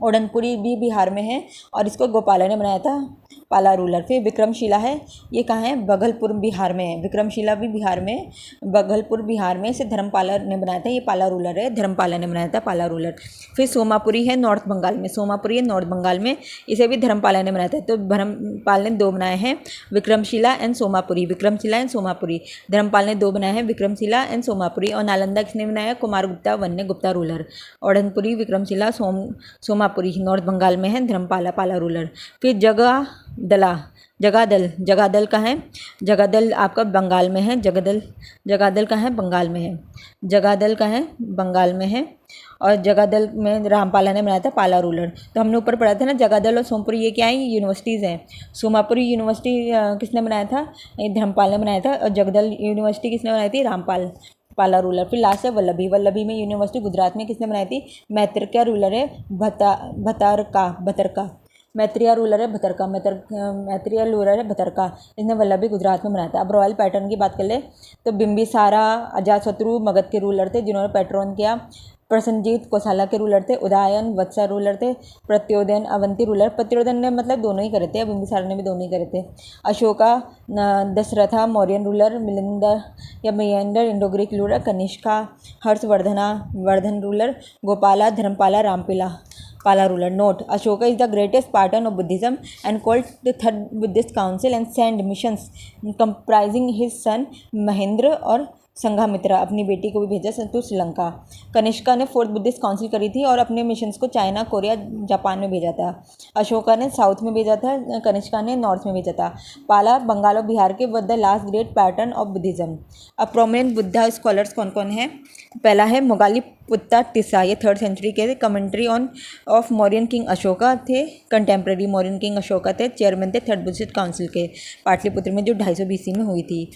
ओडनपुरी भी बिहार में है और इसको गोपाला ने बनाया था। पाला रूलर। फिर विक्रमशिला है, ये कहाँ है, बघलपुर बिहार में है। विक्रमशिला भी बिहार में, बघलपुर बिहार में, इसे धर्मपाला ने बनाया था। ये पाला रूलर है, धर्मपाला ने बनाया था पाला रूलर। फिर सोमापुरी है नॉर्थ बंगाल में, सोमापुरी है नॉर्थ बंगाल में, इसे भी धर्मपाला ने बनाया था। तो धर्मपाल ने 2 बनाए हैं, विक्रमशिला एंड सोमापुरी, विक्रमशिला एंड सोमापुरी। धर्मपाल ने 2 बनाए हैं, विक्रमशिला एंड सोमापुरी। और नालंदा किसने बनाया, कुमारगुप्ता वन ने, गुप्ता रूलर। औड़नपुरी, विक्रमशिला, सोमापुरी नॉर्थ बंगाल में है, धर्मपाला पाला रूलर। फिर जगादल का है, जगादल आपका बंगाल में है, जगादल का है, बंगाल में है, जगादल का है, बंगाल में है। और जगादल में रामपाला ने बनाया था पाला रूलर। तो हमने ऊपर पढ़ा था ना, जगादल और सोमपुरी ये क्या है, ये यूनिवर्सिटीज़ हैं। सोमापुरी यूनिवर्सिटी किसने बनाया था, ये धर्मपाल ने बनाया था। और जगदल यूनिवर्सिटी किसने बनाई थी, रामपाल पाला रूलर। फिर लास्ट है वल्लभी में यूनिवर्सिटी गुजरात में, किसने बनाई थी, मैत्रेय रूलर है, भतरका मैत्रेय रूलर है, मैत्रेय रूलर है भतरका, इसने वल्लभी गुजरात में बनाया था। अब रॉयल पैटर्न की बात कर ले तो बिम्बिसारा अजातशत्रु मगध के रूलर थे जिन्होंने पैटर्न किया। प्रसन्नजीत कोसला के रूलर थे। उदयन वत्सा रूलर थे। प्रत्योदयन अवंती रूलर, प्रत्योदयन ने मतलब दोनों ही करे थे, बिम्बिसार ने भी दोनों ही करे थे। Ashoka Dasharatha Mauryan ruler. Milinda or Menander Indo Greek ruler. Kanishka Vardhan ruler. Gopala Dharmapala Rampala Pala ruler. Note, Ashoka is the greatest patron of Buddhism and called the third Buddhist council and send missions comprising his son Mahendra और संघामित्रा, अपनी बेटी को भी भेजा टू श्रीलंका। कनिष्का ने 4th बुद्धिस्ट काउंसिल करी थी और अपने मिशंस को चाइना, कोरिया, जापान में भेजा था। अशोका ने साउथ में भेजा था, कनिष्का ने नॉर्थ में भेजा था। पाला बंगाल और बिहार के व the last great pattern of Buddhism. अब प्रोमिनेंट बुद्धा स्कॉलर्स कौन कौन है, पहला है मोगाली पुत्ता टिस्सा, ये 3rd सेंचुरी के थे। Commentary of Mauryan king Ashoka थे, कंटेम्प्रेरी मौर्यन किंग अशोका थे, चेयरमैन थे 3rd बुद्धिस्ट काउंसिल के, पाटलिपुत्र में जो 250 BC में हुई थी।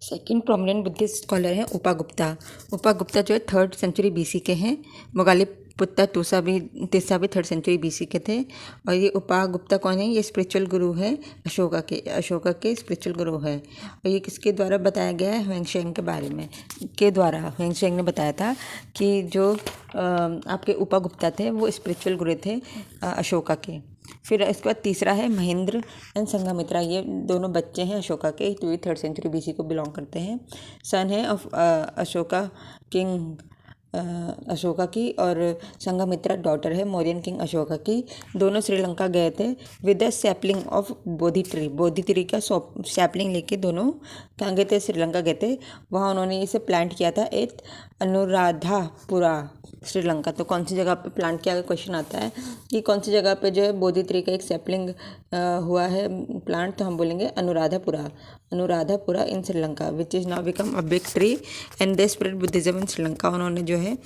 सेकंड प्रोमिनेंट बुद्धिस्ट स्कॉलर हैं उपा गुप्ता जो है 3rd सेंचुरी BC के हैं। मोगाली पुत्ता टिस्सा भी 3rd सेंचुरी BC के थे। और ये उपा गुप्ता कौन है, ये स्पिरिचुअल गुरु है अशोका के स्पिरिचुअल गुरु है। और ये किसके द्वारा बताया गया है, ह्वेंगशेंग के बारे में के द्वारा। ह्वेंगशेंग ने बताया था कि जो आपके उपा गुप्ता थे वो स्पिरिचुअल गुरु थे अशोका के। फिर इसके बाद तीसरा है महेंद्र एंड संघामित्रा, ये दोनों बच्चे हैं अशोका के, तो ये 3rd सेंचुरी BC को बिलोंग करते हैं। सन है ऑफ अशोका किंग अशोका की, और संघामित्रा डॉटर है मौर्यन किंग अशोका की। दोनों श्रीलंका गए थे with the sapling of Bodhi tree का सैपलिंग लेके दोनों कहाँ गए थे, श्रीलंका गए थे। वहाँ उन्होंने इसे प्लांट किया था एट अनुराधापुरा श्रीलंका। तो कौन सी जगह पे प्लांट किया, क्वेश्चन आता है कि कौन सी जगह पे जो है बोधि ट्री का एक सैपलिंग हुआ है प्लांट, तो हम बोलेंगे Anuradhapura in Sri Lanka, which is now become a big tree and they spread Buddhism in Sri Lanka. उन्होंने जो है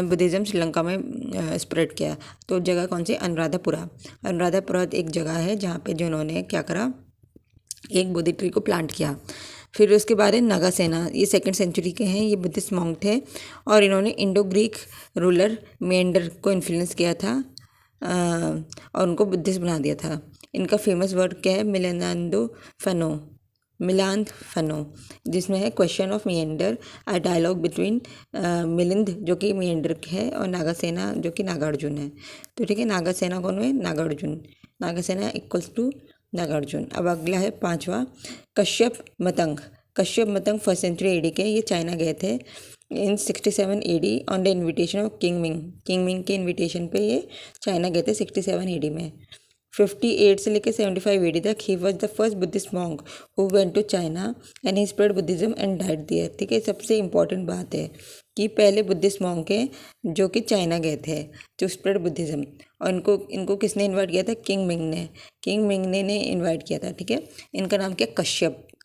बुद्धिज़्म श्रीलंका में स्प्रेड किया। तो जगह कौन सी, अनुराधापुरा एक जगह है जहाँ पे जो उन्होंने क्या करा, एक बोधि ट्री को प्लांट किया। फिर उसके बाद है नागासेना, ये 2nd सेंचुरी के हैं, ये बुद्धिस्ट मॉन्क थे और इन्होंने इंडो ग्रीक रूलर मेंडर को इन्फ्लुएंस किया था और उनको बुद्धिस्ट बना दिया था। इनका फेमस वर्ड क्या है, मिलांद फनो, जिसमें है question of Menander, a dialogue between Milind जो कि मियंडर है और नागासेना जो कि नागार्जुन है। तो ठीक है, नागासेना कौन है, नागासेना इक्वल्स टू नागार्जुन। अब अगला है 5वां Kashyap Matang 1st century AD के, ये चाइना गए थे इन 67 AD on the invitation of king Ming के इन्विटेशन पे ये चाइना गए थे 67 AD में। 58 से लेकर 75 AD तक he was the first Buddhist monk who went to China and he spread Buddhism and died there. ठीक है, सबसे इम्पॉर्टेंट बात है कि पहले बुद्धिस्ट मॉन्क हैं जो कि चाइना गए थे टू स्प्रेड बुद्धिज्म, और इनको किसने इनवाइट किया था, किंग मिंग ने इनवाइट किया था। ठीक है, इनका नाम क्या,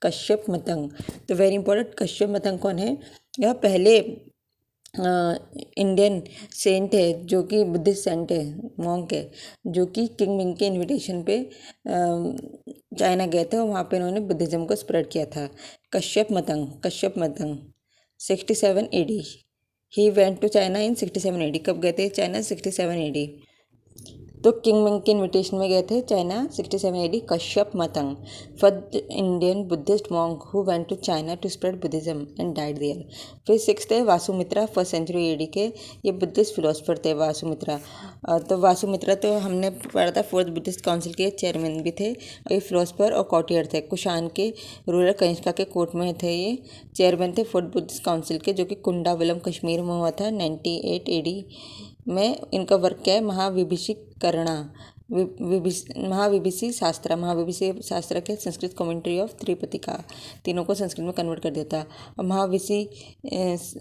कश्यप मतंग। तो वेरी इंपॉर्टेंट, कश्यप मतंग कौन है, यह पहले इंडियन सेंट है जो कि बुद्धिस्ट सेंट है, मॉन्क है, जो कि किंग मिंग के इनविटेशन पे चाइना गए थे और वहाँ पे इन्होंने बुद्धिज्म को स्प्रेड किया था। Kashyapa Matanga 67 AD, he went to China in 67 AD। कब गए थे चाइना, 67 AD। तो किंग मिंग के इनविटेशन में गए थे China 67 AD Kashyapa Matanga, first Indian Buddhist monk who went to China to spread Buddhism and died there. फिर सिक्स थे वासुमित्रा, फर्स्ट सेंचुरी AD के, ये बुद्धिस्ट फिलोसफर थे वासुमित्रा। तो वासुमित्रा तो हमने पढ़ा था फोर्थ बुद्धिस्ट काउंसिल के चेयरमैन भी थे, और ये फिलोसफर और कॉटियर थे। कुषाण के रूलर कनिष्का के कोर्ट में थे, ये चेयरमैन थे फोर्थ बुद्धिस्ट काउंसिल के, जो कि कुंडावलम कश्मीर में हुआ था 98 AD में। इनका वर्क क्या है, महाविभीषिकरणा, महाविभीषी शास्त्र के संस्कृत कमेंट्री ऑफ त्रिपिटका, तीनों को संस्कृत में कन्वर्ट कर देता। और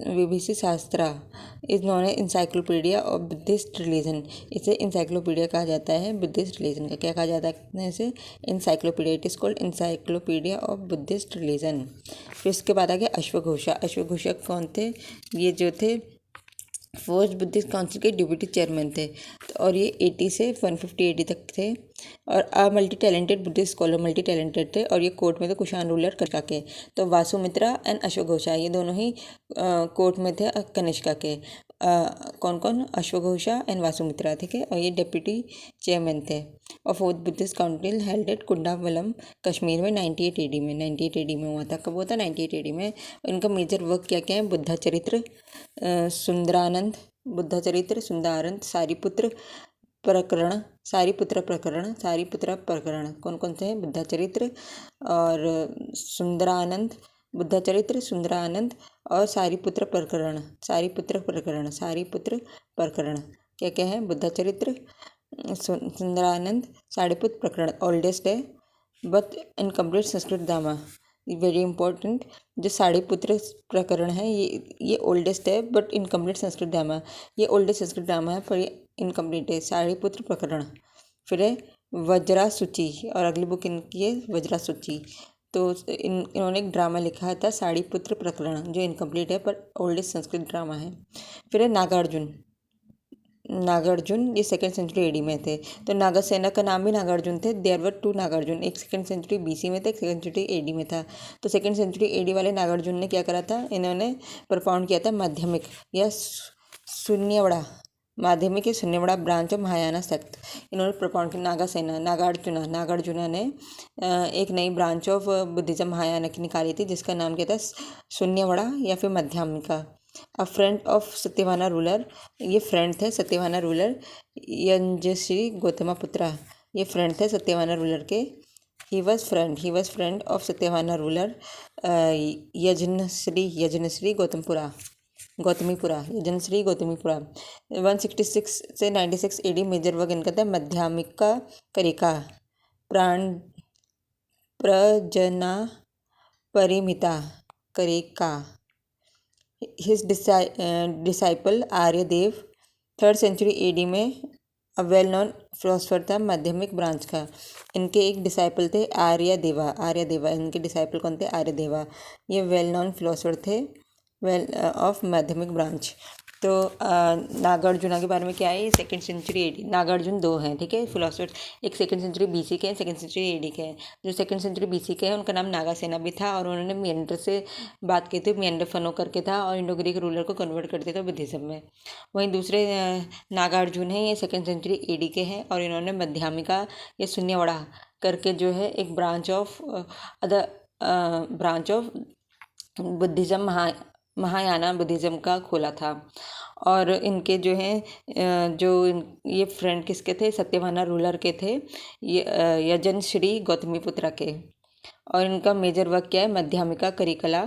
विभीषी शास्त्र is non A encyclopedia of Buddhist religion, इसे इंसाइक्लोपीडिया कहा जाता है बुद्धिस्ट रिलीजन का। क्या कहा जाता है इसे? Encyclopedia. It is called encyclopedia of Buddhist religion. फिर इसके बाद आ गया अश्वघोषा। अश्वघोषा कौन थे? ये जो थे फर्स्ट बुद्धिस्ट काउंसिल के डिप्यूटी चेयरमैन थे, और ये 80 से 150 AD तक थे, और multi talented Buddhist scholar, multi talented थे, और ये कोर्ट में थे कुषाण रूलर कनिष्का के। तो वासुमित्रा एंड अश्वघोषा ये दोनों ही कोर्ट में थे कनिष्का के। कौन कौन? अश्वघोषा एंड वासुमित्रा, ठीक है, और ये डिप्यूटी चेयरमैन थे। और fourth Buddhist council held at Kundalvana Kashmir में 98 AD में हुआ था। कब हुआ था? 98 AD में। इनका मेजर वर्क क्या क्या है? बुद्धा चरित्र, सुंदरानंद, बुद्धा चरित्र, सुंदरानंद, सारीपुत्र प्रकरण, सारीपुत्र प्रकरण कौन कौन से हैं? बुद्धा चरित्र और सुंदरानंद, बुद्धा चरित्र, सुंदरानंद और सारीपुत्र प्रकरण क्या क्या है? बुद्धा चरित्र, सुंदरानंद, सारीपुत्र प्रकरण। ओल्डेस्ट है but incomplete Sanskrit drama, very important. जो साड़ीपुत्र प्रकरण है ये ओल्डेस्ट है बट इनकम्प्लीट संस्कृत ड्रामा, ये ओल्डेस्ट संस्कृत ड्रामा है पर ये इनकम्प्लीट है, साड़ीपुत्र प्रकरण। फिर है वज्रासुचि, और अगली बुक इनकी है वज्रासुचि। तो इन्होंने एक ड्रामा लिखा था साड़ीपुत्र प्रकरण, जो इनकम्प्लीट है पर ओल्डेस्ट संस्कृत ड्रामा है। फिर है नागार्जुन, ये सेकेंड सेंचुरी AD में थे। तो नागासेना का नाम भी नागार्जुन थे। देयर वर 2 नागार्जुन, एक सेकेंड सेंचुरी BC में था, एक सेकेंड सेंचुरी AD में था। तो सेकेंड सेंचुरी AD वाले नागार्जुन ने क्या करा था? इन्होंने परफॉर्म किया था माध्यमिक या शून्यवड़ा, माध्यमिक या शून्यवड़ा ब्रांच ऑफ महायाना सेक्ट। इन्होंने परफॉर्म किया। नागार्जुना ने एक नई ब्रांच ऑफ बुद्धिज्म महायाना की निकाली थी, जिसका नाम क्या था? शून्यवड़ा या फिर Madhyamika. A friend of Satavahana ruler, ये फ्रेंड थे सत्यवाना रूलर यजनश्री गौतमपुत्रा, ये फ्रेंड थे सत्यवाना रूलर के। He was friend of Satavahana ruler Yajnashri Gautamiputra. 166 से 96 AD मेजर वर्क इनका था। मध्यमिका Karika, Prajnaparamita Karika. His disciple Aryadeva, third century AD में अब वेल नोन फिलोसफर था माध्यमिक ब्रांच का। इनके एक डिसाइपल थे आर्यदेवा, इनके डिसाइपल कौन थे? आर्यदेवा। ये वेल नोन फिलोसफर थे ऑफ माध्यमिक ब्रांच। तो नागार्जुना के बारे में क्या है? ये सेकेंड सेंचुरी AD, नागार्जुन 2 हैं, ठीक है, फिलोसफर। एक सेकेंड सेंचुरी BC के हैं, सेकेंड सेंचुरी AD के हैं। जो सेकेंड सेंचुरी BC के हैं उनका नाम नागासेना भी था, और उन्होंने मियंडर से बात की थी, मियंडर फनो करके था, और इंडो ग्रीक रूलर को कन्वर्ट कर दिया था बुद्धिज्म में। वहीं दूसरे नागार्जुन हैं, ये सेकेंड सेंचुरी AD के हैं, और इन्होंने मध्यमिका या शून्यवड़ा करके जो है एक branch of Buddhism Mahayana Buddhism का खोला था। और इनके जो हैं ये फ्रेंड किसके थे? सत्यवाना रूलर के थे, ये यजनश्री गौतमीपुत्रा के। और इनका मेजर वर्क क्या है? मध्यमिका करिकला,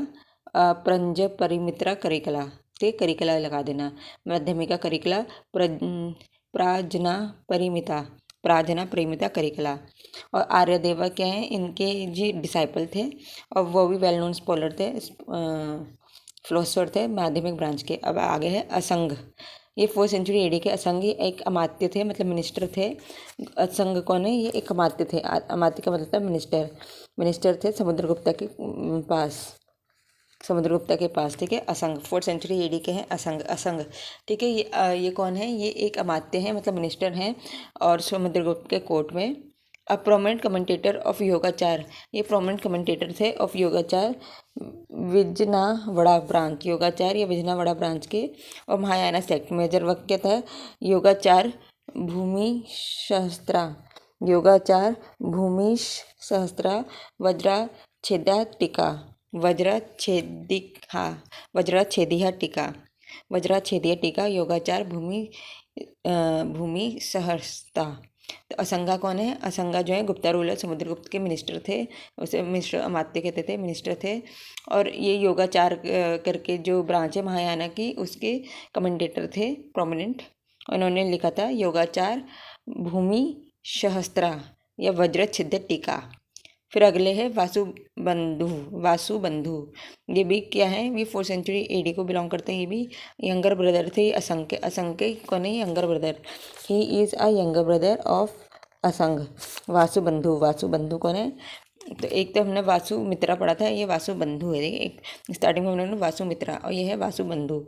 प्रंज परिमित्रा करिकला, ठीक, करिकला लगा देना। मध्यमिका करिकला, प्राजना परिमिता करिकला। और आर्यदेवा क्या हैं? इनके जी डिसाइपल थे, और वो भी वेल नोन स्कॉलर थे, फिलोसफर थे माध्यमिक ब्रांच के। अब आगे है असंग, ये 4th सेंचुरी AD के। असंग एक अमात्य थे, मतलब मिनिस्टर थे। असंग कौन है? ये एक अमात्य थे। अमात्य का मतलब था मिनिस्टर थे समुद्रगुप्ता के पास, ठीक है। असंग 4th सेंचुरी AD के हैं। असंग, ठीक है। ये कौन है? ये एक अमात्य हैं, मतलब मिनिस्टर हैं, और समुद्रगुप्त के कोर्ट में। अ प्रोमिनेंट कमेंटेटर ऑफ योगाचार, ये प्रोमिनेंट कमेंटेटर थे ऑफ योगाचार विजनावड़ा ब्रांच के और महायाना सेक्ट। मेजर वर्क क्या था? योगाचार भूमि सहस्त्रा योगाचार भूमि सहस्त्रा वज्रच्छेदा टीका वज्रच्छेदिया टीका योगाचार भूमि सहस्त्रा। तो असंगा कौन है? असंगा जो है गुप्ता रूलर, समुद्रगुप्त के मिनिस्टर थे, उसे मिनिस्टर अमात्य कहते थे, मिनिस्टर थे। और ये योगाचार करके जो ब्रांच है महायाना की, उसके कमेंडेटर थे प्रोमिनेंट। उन्होंने लिखा था योगाचार भूमि सहस्त्रा या वज्रच्छिद्य टीका। फिर अगले है वासुबंधु। ये भी क्या है? ये 4th सेंचुरी एडी को बिलोंग करते हैं। ये भी यंगर ब्रदर थे असंग कौन है? Younger brother. He is a younger brother of असंग। वासुबंधु कौन है? तो एक तो हमने वासुमित्रा पढ़ा था, ये वासुबंधु है। देखिए एक स्टार्टिंग में हमने वासुमित्रा और ये है वासुबंधु।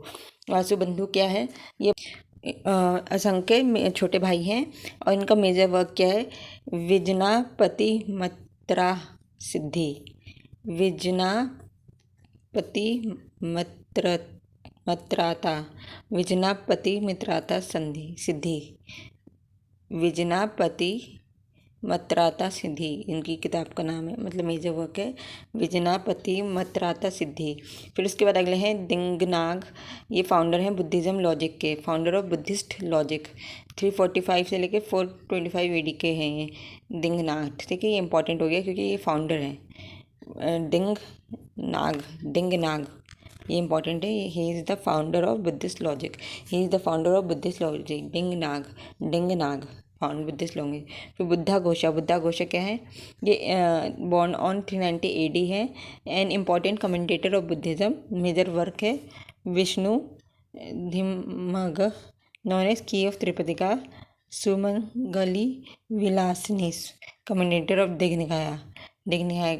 वासुबंधु क्या है? ये असंग के छोटे भाई हैं और इनका मेजर वर्क क्या है? विजनापति मत्रा सिद्धि। विजनापति मित्राता सिद्धि। विजनापति मत्राता सिद्धि इनकी किताब का नाम है, मतलब मेजर वर्क है विजनापति मत्राता सिद्धि। फिर उसके बाद अगले हैं दिंगनाग। ये फाउंडर हैं बुद्धिज़्म लॉजिक के, फाउंडर ऑफ बुद्धिस्ट लॉजिक। 345 से लेके 425 एडी के हैं ये दिंगनाग। ठीक है, ये इंपॉर्टेंट हो गया क्योंकि ये फाउंडर हैं। दिंगनाग ये इंपॉर्टेंट है। He is the founder of Buddhist logic. Dignaga found Buddhist लोग। फिर बुद्धा घोषा क्या है? ये बॉर्न ऑन 390 एडी है। An important commentator of Buddhism. Major work है Visuddhimagga known as key of Tripitaka Sumangalavilasini. Commentator of Dighanikaya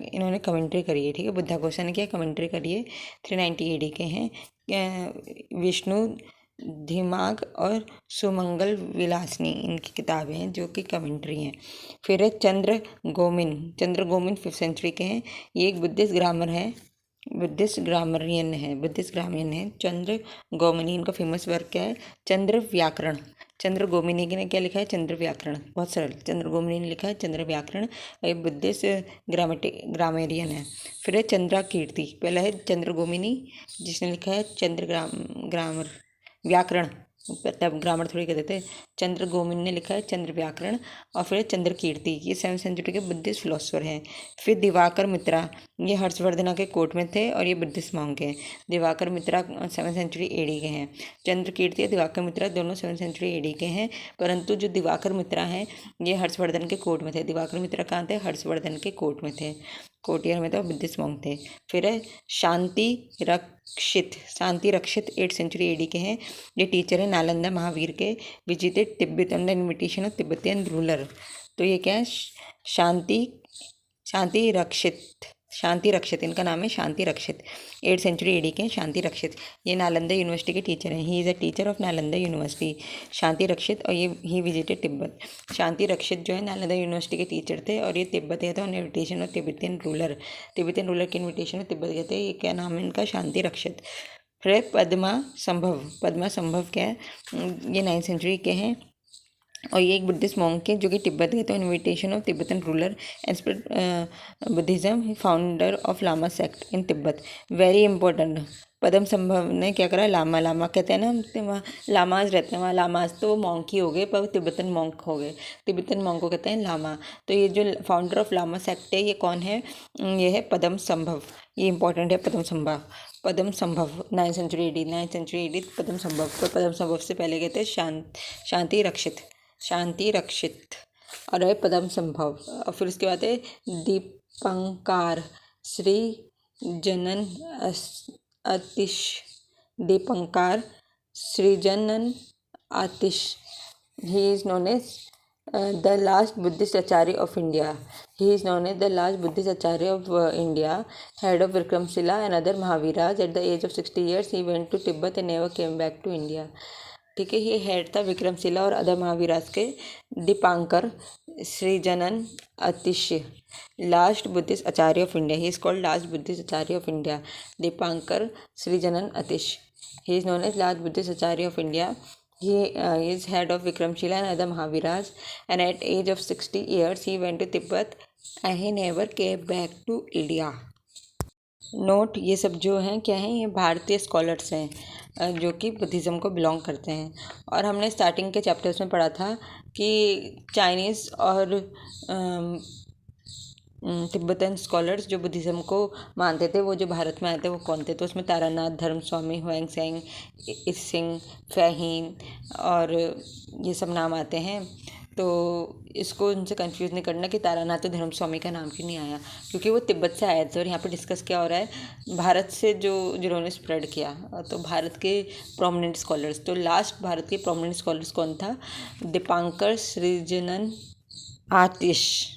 इन्होंने कमेंट्री करी है। ठीक है, बुद्धा घोषा ने क्या कमेंट्री करी है? 390 एडी के हैं। विष्णु दिमाग और सुमंगल विलासनी इनकी किताबें हैं जो कि कमेंट्री हैं। फिर है चंद्र गोमिन 5th सेंचुरी के हैं। ये एक बुद्धिस्ट ग्रामरियन है। चंद्र गोमिनी इनका फेमस वर्क क्या है? चंद्र व्याकरण। चंद्र गोमिनी ने क्या लिखा है? चंद्र व्याकरण। बहुत सरल, चंद्र गोमिनी ने लिखा है चंद्र व्याकरण। ये बुद्धिस्ट ग्रामेरियन है। फिर है चंद्रा कीर्ति। पहला है चंद्र गोमिनी जिसने लिखा है चंद्र ग्रामर व्याकरण, तब ग्रामर थोड़ी कहते थे। चंद्र गोमिन ने लिखा है चंद्र व्याकरण। और फिर चंद्र कीर्ति, ये 7th सेंचुरी के बुद्धिस्ट फिलोसफर हैं। फिर दिवाकर मित्रा, ये हर्षवर्धना के कोर्ट में थे और ये बुद्धिस्ट मॉन्क हैं। दिवाकर मित्रा 7th सेंचुरी एडी के हैं। चंद्र कीर्ति और दिवाकर मित्रा दोनों 7th सेंचुरी एडी के हैं, परंतु जो दिवाकर मित्रा हैं ये हर्षवर्धन के कोर्ट में थे। दिवाकर मित्रा कहाँ थे? हर्षवर्धन के कोर्ट में थे, कोर्टियर में, तो बुद्धिस्ट मॉन्क थे। फिर है शांति रक्षित 8th सेंचुरी एडी के हैं। ये टीचर है नालंदा महावीर के। Visited Tibet on the invitation of Tibetan ruler. तो ये क्या है? शांति रक्षित इनका नाम है शांति रक्षित। 8th सेंचुरी एडी के शांति रक्षित। ये नालंदा यूनिवर्सिटी के टीचर हैं। He is a teacher of Nalanda university. Shantarakshita और ये ही विजिटेड तिब्बत। शांति रक्षित जो है नालंदा यूनिवर्सिटी के टीचर थे और ये तिब्बत गए थे on invitation of Tibetan ruler के इन्विटेशन ऑफ तिब्बत गए थे। ये क्या नाम है इनका? शांति रक्षित। फिर पद्मा संभव क्या है? ये 9th सेंचुरी के हैं और ये एक बुद्धिस्ट मॉन्क है जो कि तिब्बत गए थे invitation of Tibetan ruler and spread Buddhism. Founder of lama sect in Tibet. Very important. Padmasambhava ने क्या करा? लामा कहते हैं ना, लामाज रहते हैं वहाँ। लामाज तो मॉन्क ही हो गए पर तिब्बतन मॉन्क हो गए। तिब्बतन मॉन्क को कहते हैं लामा। तो ये जो फाउंडर ऑफ लामा सेक्ट है ये कौन है? ये है पद्म संभव। ये इंपॉर्टेंट है पद्म संभव 9th सेंचुरी एडी पद्म संभव। तो पद्म संभव से पहले कहते हैं शांति रक्षित और है पद्म संभव। और फिर उसके बाद है Dipankara Srijnana Atisha. He is known as the last Buddhist Acharya of India. He is known as the last Buddhist Acharya of India, head of Vikramshila and other Mahaviras. At the age of 60 years, he went to Tibet and never came back to India. ठीक है, ये head था विक्रमशिला और other Mahaviharas के। Dipankara Srijnana Atisha last Buddhist acharya of India. He is called last Buddhist acharya of India. Dipankara Srijnana Atisha. He is known as last Buddhist acharya of India. He is head of Vikramshila and other Mahaviras, and at age of 60 years he went to Tibet and he never came back to India. Note, ये सब जो हैं क्या हैं, ये भारतीय scholars हैं जो कि बुद्धिज़्म को बिलोंग करते हैं। और हमने स्टार्टिंग के चैप्टर्स में पढ़ा था कि चाइनीज़ और तिब्बतन स्कॉलर्स जो बुद्धिज़्म को मानते थे, वो जो भारत में आए थे वो कौन थे। तो उसमें तारानाथ धर्मस्वामी, हुएंगसेंग, इसिंग, फैहीन और ये सब नाम आते हैं। तो इसको उनसे कंफ्यूज नहीं करना कि तारानाथ तो धर्मस्वामी का नाम क्यों नहीं आया, क्योंकि वो तिब्बत से आए थे। और यहाँ पे डिस्कस क्या हो रहा है, भारत से जो जिन्होंने स्प्रेड किया, तो भारत के प्रोमिनेंट स्कॉलर्स। तो लास्ट भारत के प्रोमिनेंट स्कॉलर्स कौन था, दीपांकर सृजनन आतिश।